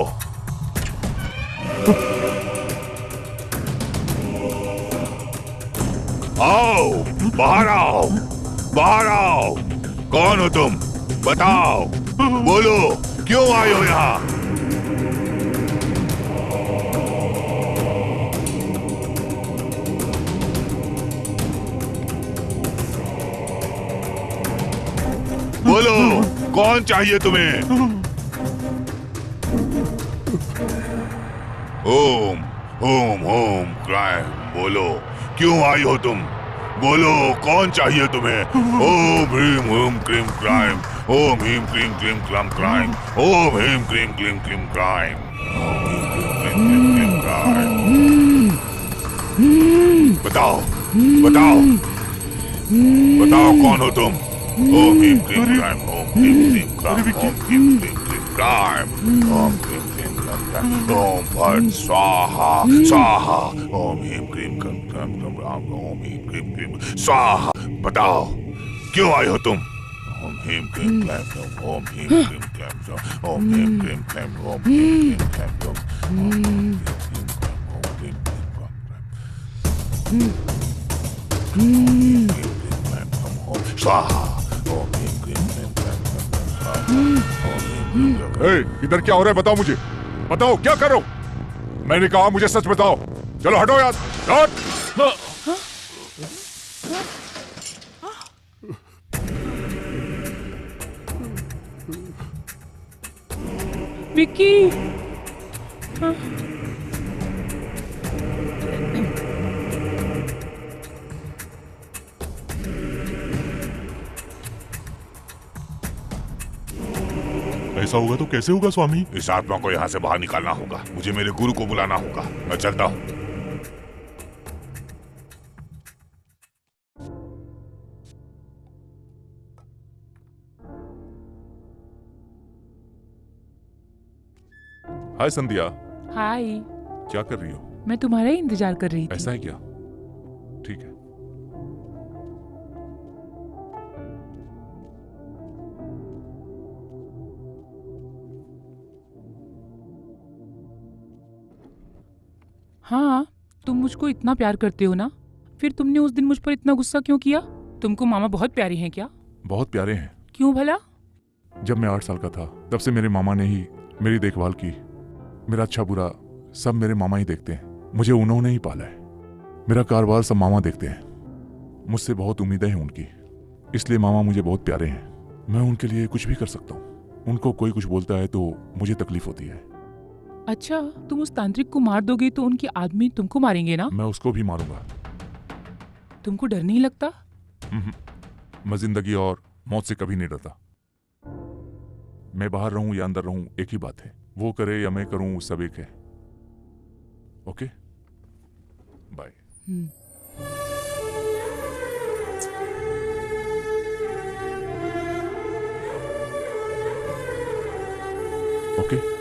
आओ, बाहर आओ, बाहर आओ। कौन हो तुम? बताओ, बोलो, क्यों आए हो यहाँ? बोलो, कौन चाहिए तुम्हें? ओम ओम ओम क्राइम। बोलो, क्यों आई हो तुम? बोलो, कौन चाहिए तुम्हें? ओम ह्रीम हुम क्रीम क्राइम। ओम ह्रीम क्रीम क्लीम क्लम क्राइम। ओम ह्रीम क्रीम क्लीम क्लीम क्राइम। ओम ह्रीम क्रीम क्लीम क्लीम क्राइम। बताओ, बताओ, बताओ, कौन हो तुम? ओम ह्रीम क्रीम क्राइम। ओम ह्रीम क्रीम क्राइम। ओम ह्रीम क्रीम क्लीम क्राइम। ओम क्रीम क्लीम क्लीम क्राइम। ओम भट स्वाहा स्वाहा। ओम ह्रीम क्रीम क्लीम क्लीम क्लीम। ओम ह्रीम क्रीम क्लीम स्वाहा। बताओ, क्यों आई हो तुम? ओम ह्रीम क्लीम क्लीम क्लीम। ओम ह्रीम क्लीम क्लीम। ओम ह्रीम क्लीम क्लीम। ओम ह्रीम क्लीम क्लीम। ओम ह्रीम क्लीम क्लीम। ओम ह्रीम क्लीम क्लीम। ओम स्वाहा। ओम ह्रीम क्लीम क्लीम क्लीम। इधर क्या हो रहा है? बताओ मुझे, बताओ क्या करो? मैंने कहा मुझे सच बताओ। चलो हटो यार, हट। विक्की, ऐसा होगा तो कैसे होगा स्वामी? इस आत्मा को यहाँ से बाहर निकालना होगा। मुझे मेरे गुरु को बुलाना होगा। मैं चलता हूँ। हाय संध्या, हाय। क्या कर रही हो? मैं तुम्हारा ही इंतजार कर रही थी। ऐसा है क्या? ठीक है। हाँ, तुम मुझको इतना प्यार करते हो ना, फिर तुमने उस दिन मुझ पर इतना गुस्सा क्यों किया? तुमको मामा बहुत प्यारे हैं क्या? बहुत प्यारे हैं। क्यों भला? जब मैं 8 साल का था तब से मेरे मामा ने ही मेरी देखभाल की। मेरा अच्छा बुरा सब मेरे मामा ही देखते हैं। मुझे उन्होंने ही पाला है। मेरा कारोबार सब मामा देखते हैं। मुझसे बहुत उम्मीदें हैं उनकी, इसलिए मामा मुझे बहुत प्यारे हैं। मैं उनके लिए कुछ भी कर सकता हूँ। उनको कोई कुछ बोलता है तो मुझे तकलीफ होती है। अच्छा, तुम उस तांत्रिक को मार दोगे तो उनके आदमी तुमको मारेंगे ना? मैं उसको भी मारूंगा। तुमको डर नहीं लगता? मैं जिंदगी और मौत से कभी नहीं डरता। मैं बाहर रहूं या अंदर रहूं एक ही बात है। वो करे या मैं करूं सब एक है। Okay, bye. ओके।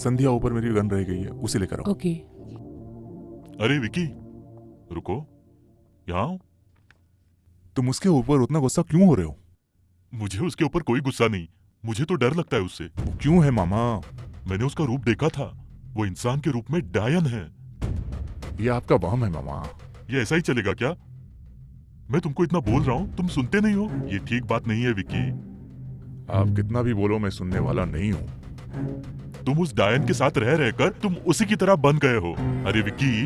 संध्या ऊपर मेरी गन रह गई है, उसे लेकर आओ। ओके। अरे विकी, रुको, यहाँ आओ। तुम उसके ऊपर उतना गुस्सा क्यों हो रहे हो? मुझे उसके ऊपर कोई गुस्सा नहीं, मुझे तो डर लगता है उससे। वो क्यों है मामा? मैंने उसका रूप देखा था, वो इंसान के रूप में डायन है। ये आपका वहम है मामा। ये ऐसा ही चलेगा क्या? मैं तुमको इतना बोल रहा हूँ, तुम सुनते नहीं हो। ये ठीक बात नहीं है विकी। आप कितना भी बोलो, मैं सुनने वाला नहीं हूँ। तुम उस डायन के साथ रह रहकर तुम उसी की तरह बन गए हो। अरे विकी,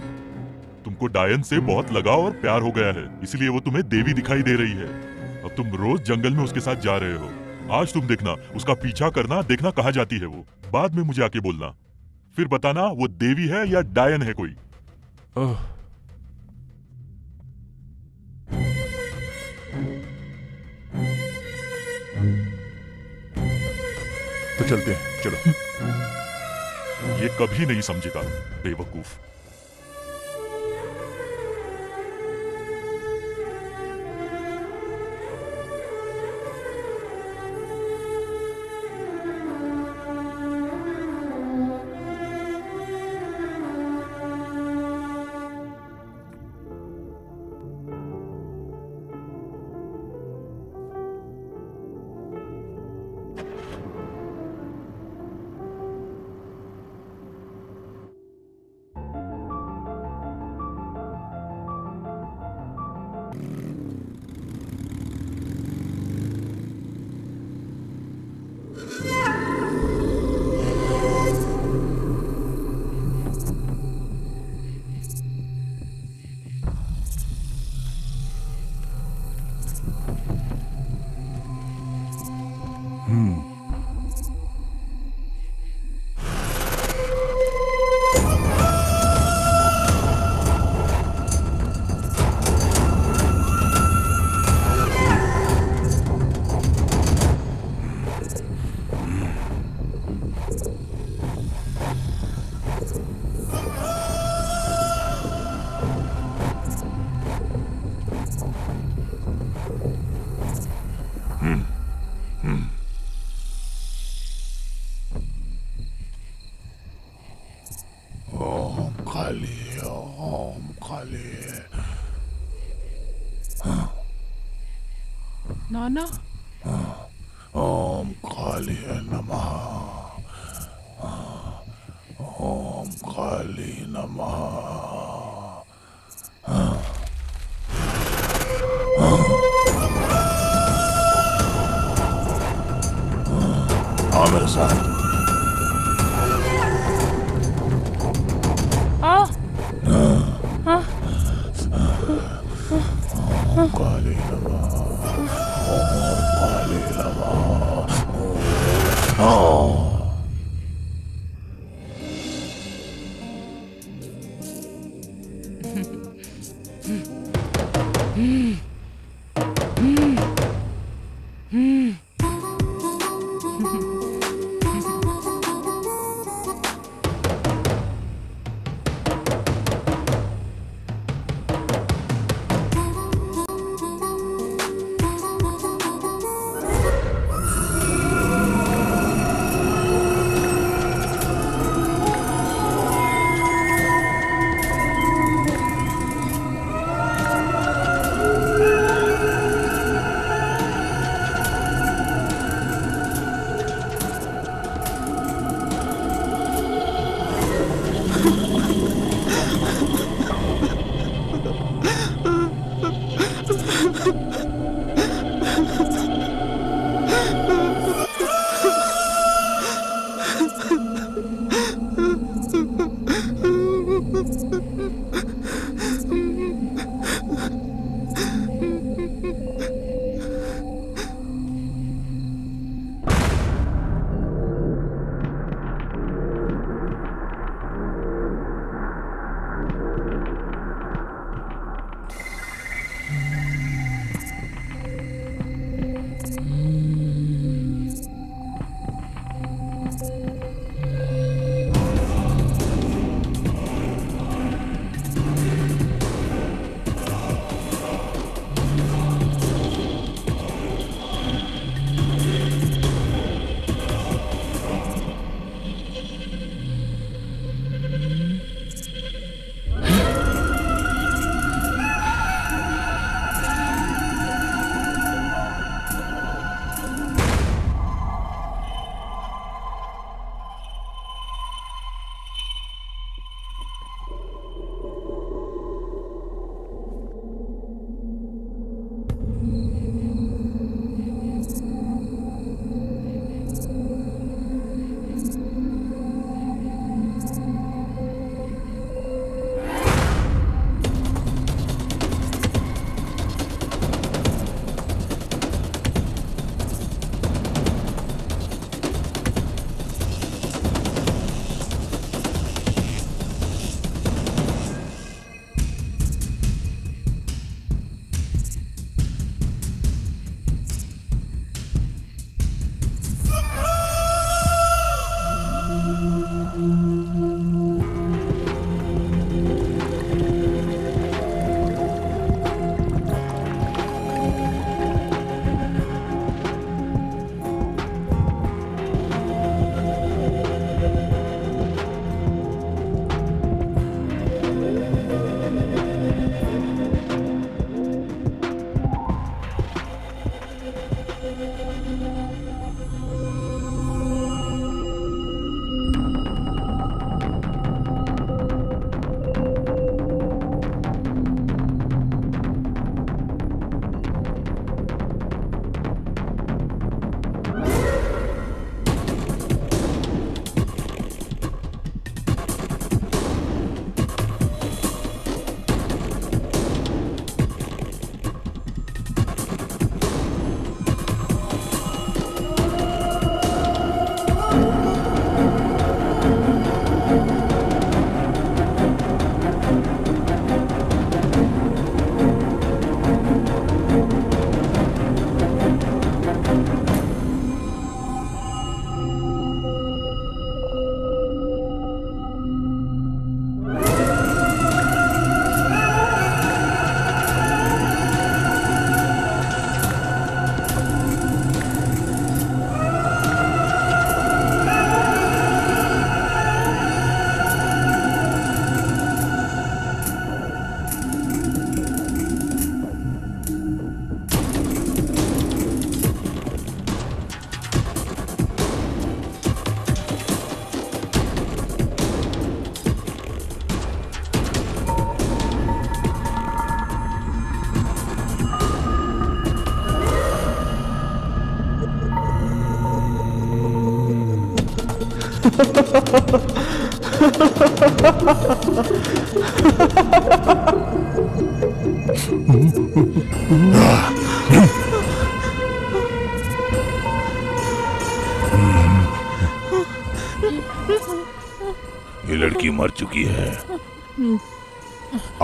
तुमको डायन से बहुत लगाव और प्यार हो गया है, इसलिए वो तुम्हें देवी दिखाई दे रही है। अब तुम रोज जंगल में उसके साथ जा रहे हो। आज तुम देखना, उसका पीछा करना, देखना कहाँ जाती है वो। बाद में मुझे आके बोलना, फिर बताना वो देवी है या डायन है कोई। तो चलते हैं, चलो। ये कभी नहीं समझेगा, बेवकूफ। नाना, ओम काली नमः, ओम काली नमः। हाँ मेरे साथ। ओम काली नमः, ओम काली नमः। ये लड़की मर चुकी है।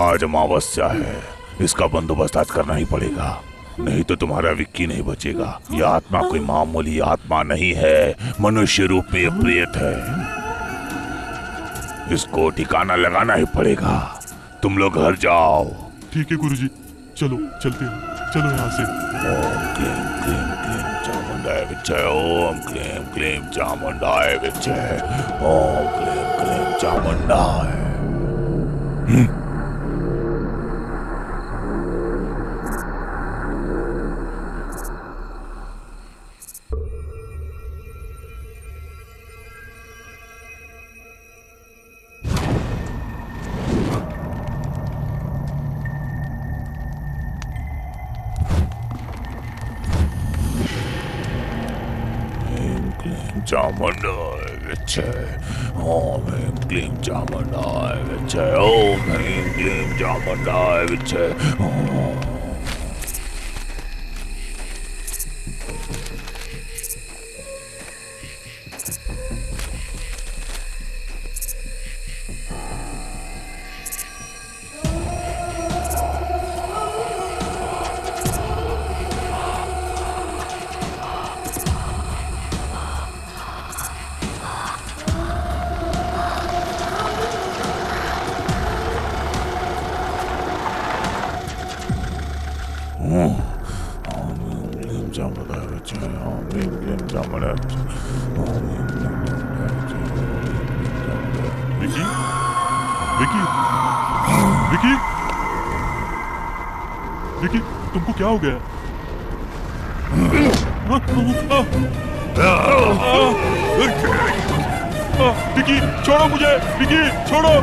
आज अमावस्या है, इसका बंदोबस्त आज करना ही पड़ेगा, नहीं तो तुम्हारा विक्की नहीं बचेगा। यह आत्मा कोई मामूली आत्मा नहीं है, मनुष्य रूप में यह प्रेत है। इसको ठिकाना लगाना ही पड़ेगा। तुम लोग घर जाओ। ठीक है गुरुजी, चलो चलते हैं, चलो यहाँ से। ओम क्लीम क्लीम क्लीम चामुंडाय विच्चे, ओम क्लीम क्लीम चामुंडाय विच्चे, ओम क्लीम क्लीम चामुंडाय। चामुंडाय विच्चे, ओम क्लीम चामुंडाय विच्चे, ओम क्लीम चामुंडाय विच्चे, ओम। विकी, विकी, विकी, विकी, तुमको क्या हो गया? विकी, छोड़ो मुझे, विकी, छोड़ो।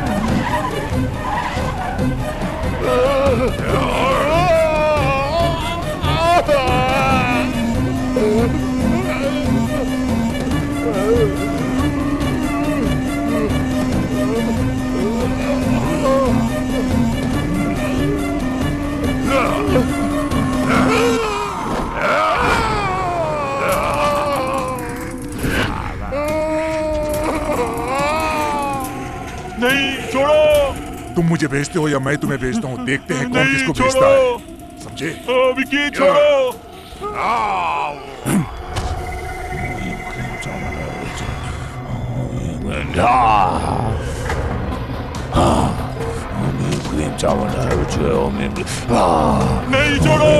नहीं, छोड़ो। तुम मुझे भेजते हो या मैं तुम्हें भेजता हूँ, देखते हैं कौन किसको भेजता है, समझे? विकी, छोड़ो। नहीं, छोड़ो।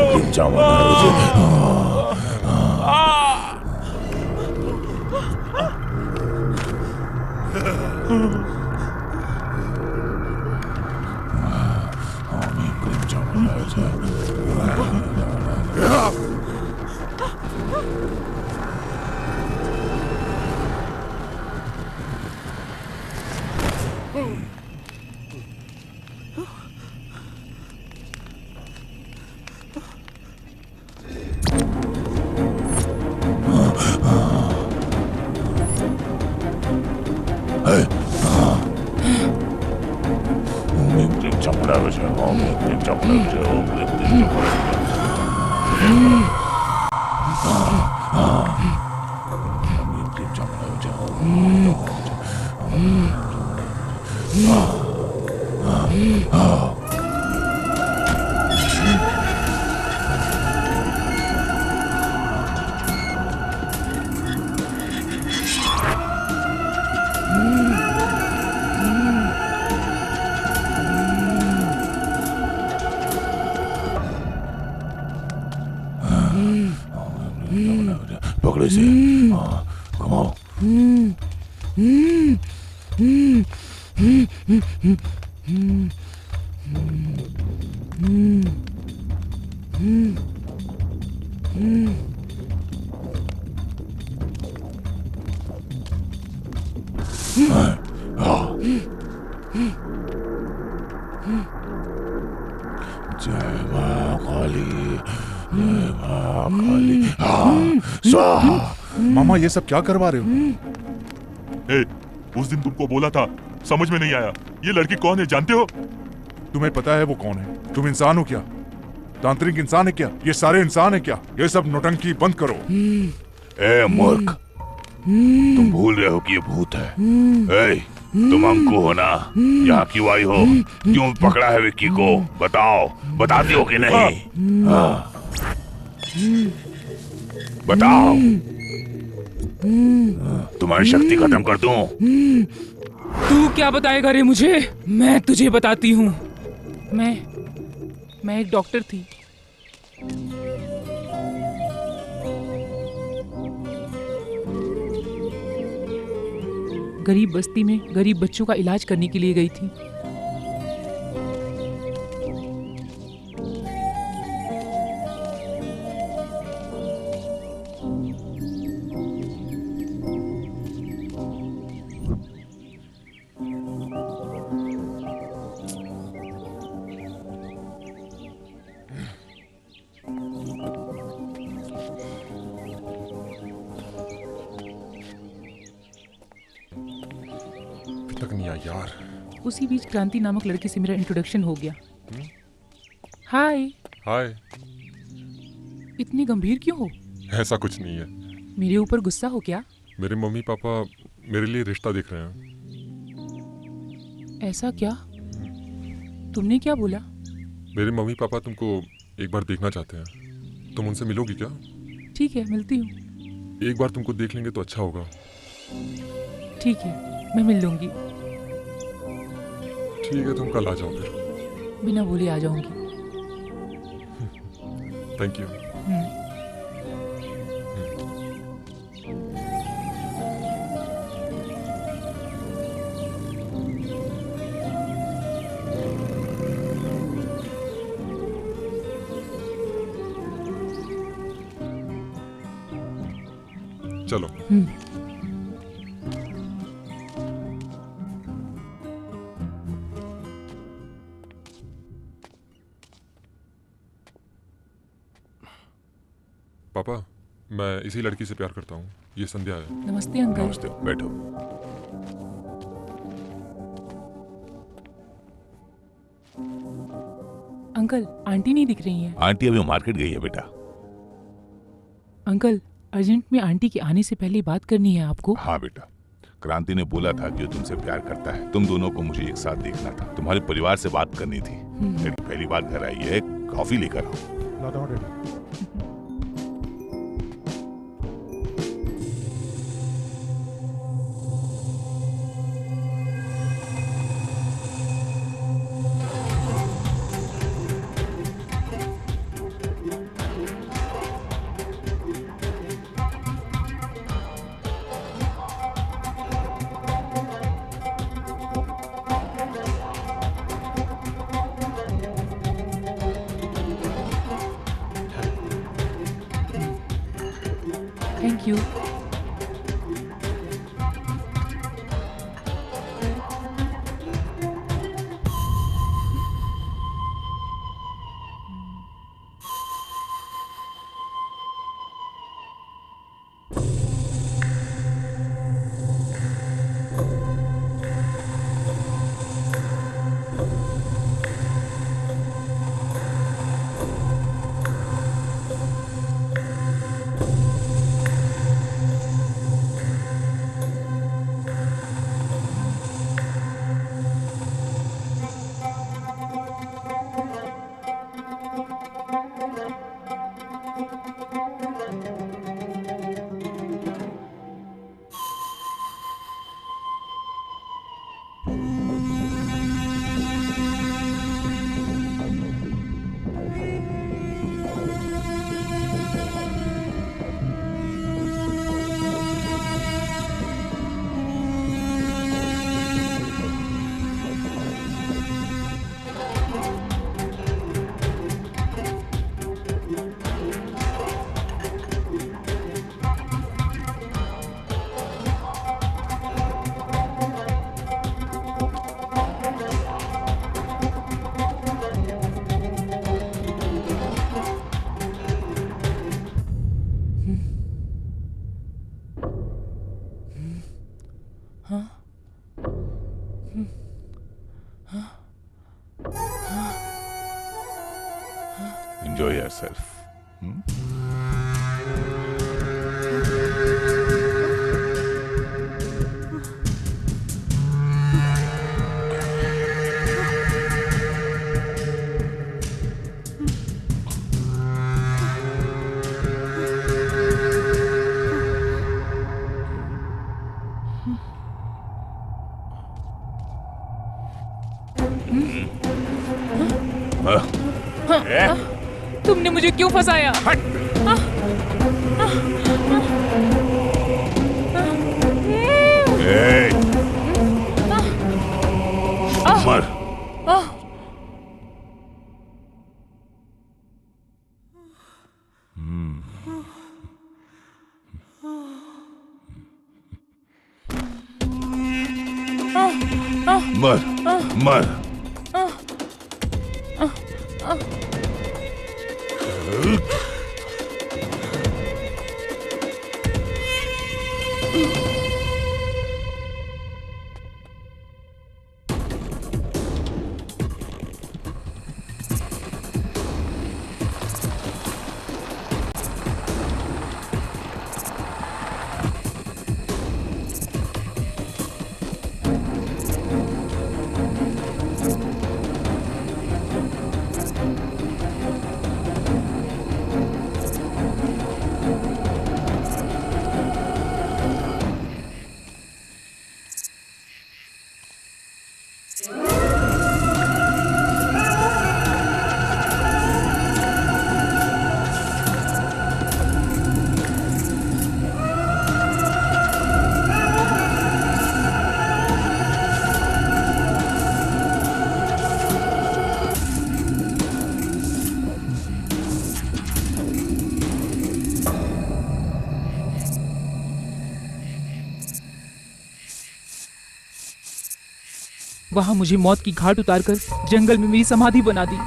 पकड़े से घुमाओ। जय मां काली, जय मां काली। स्वाहा। मामा ये सब क्या करवा रहे हो? ए, उस दिन तुमको बोला था, समझ में नहीं आया। ये लड़की कौन है जानते हो? तुम्हें पता है वो कौन है? तुम इंसान हो क्या? तांत्रिक इंसान है क्या? ये सारे इंसान है क्या? ये सब नौटंकी बंद करो। ए मूर्ख, तुम भूल रहे हो कि ये भूत है। ए, तुम अंकु हो ना? यहाँ क्यों आई हो? क्यों पकड़ा है विक्की को? बताओ, बताती हो कि नहीं? हाँ। बताओ, तुम्हारी शक्ति खत्म कर दूं? तू क्या बताएगा रे मुझे? मैं तुझे बताती हूँ। मैं एक डॉक्टर थी। गरीब बस्ती में गरीब बच्चों का इलाज करने के लिए गई थी। तक नहीं आया यार। उसी बीच क्रांति नामक लड़के से मेरा इंट्रोडक्शन हो गया। हाय। हाय। इतने गंभीर क्यों हो? ऐसा कुछ नहीं है। मेरे ऊपर गुस्सा हो क्या? मेरे मम्मी पापा मेरे लिए रिश्ता देख रहे हैं। ऐसा क्या? तुमने क्या बोला? मेरे मम्मी पापा तुमको एक बार देखना चाहते हैं। तुम उनसे मिलोगी क्या? ठीक है, मिलती हूँ। एक बार तुमको देख लेंगे तो अच्छा होगा। ठीक है, मैं मिल लूंगी। ठीक है, तुम कल आ जाओ फिर। बिना बोले आ जाऊंगी। Thank you. चलो। पापा, मैं इसी लड़की से प्यार करता हूँ। ये संध्या है। नमस्ते अंकल। नमस्ते, बैठो। अंकल, आंटी नहीं दिख रही हैं। आंटी अभी मार्केट गई है बेटा। अंकल, अर्जेंट में आंटी के आने से पहले बात करनी है आपको। हाँ बेटा, क्रांति ने बोला था कि वो तुमसे प्यार करता है। तुम दोनों को मुझे एक साथ देखना था। तुम्हारे परिवार से बात करनी थी। लड़की पहली बार घर आई है, कॉफी लेकर आओ। Thank you. yourself. तुमने मुझे क्यों फंसाया? मर। मर मर। वहां मुझे मौत की घाट उतारकर जंगल में मेरी समाधि बना दी।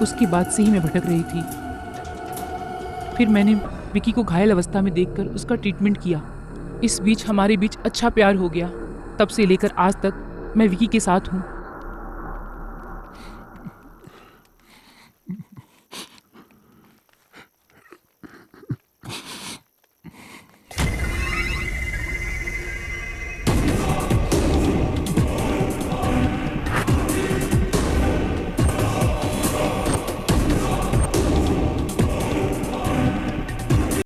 उसकी बात से ही मैं भटक रही थी। फिर मैंने विकी को घायल अवस्था में देखकर उसका ट्रीटमेंट किया। इस बीच हमारे बीच अच्छा प्यार हो गया। तब से लेकर आज तक मैं विकी के साथ हूँ।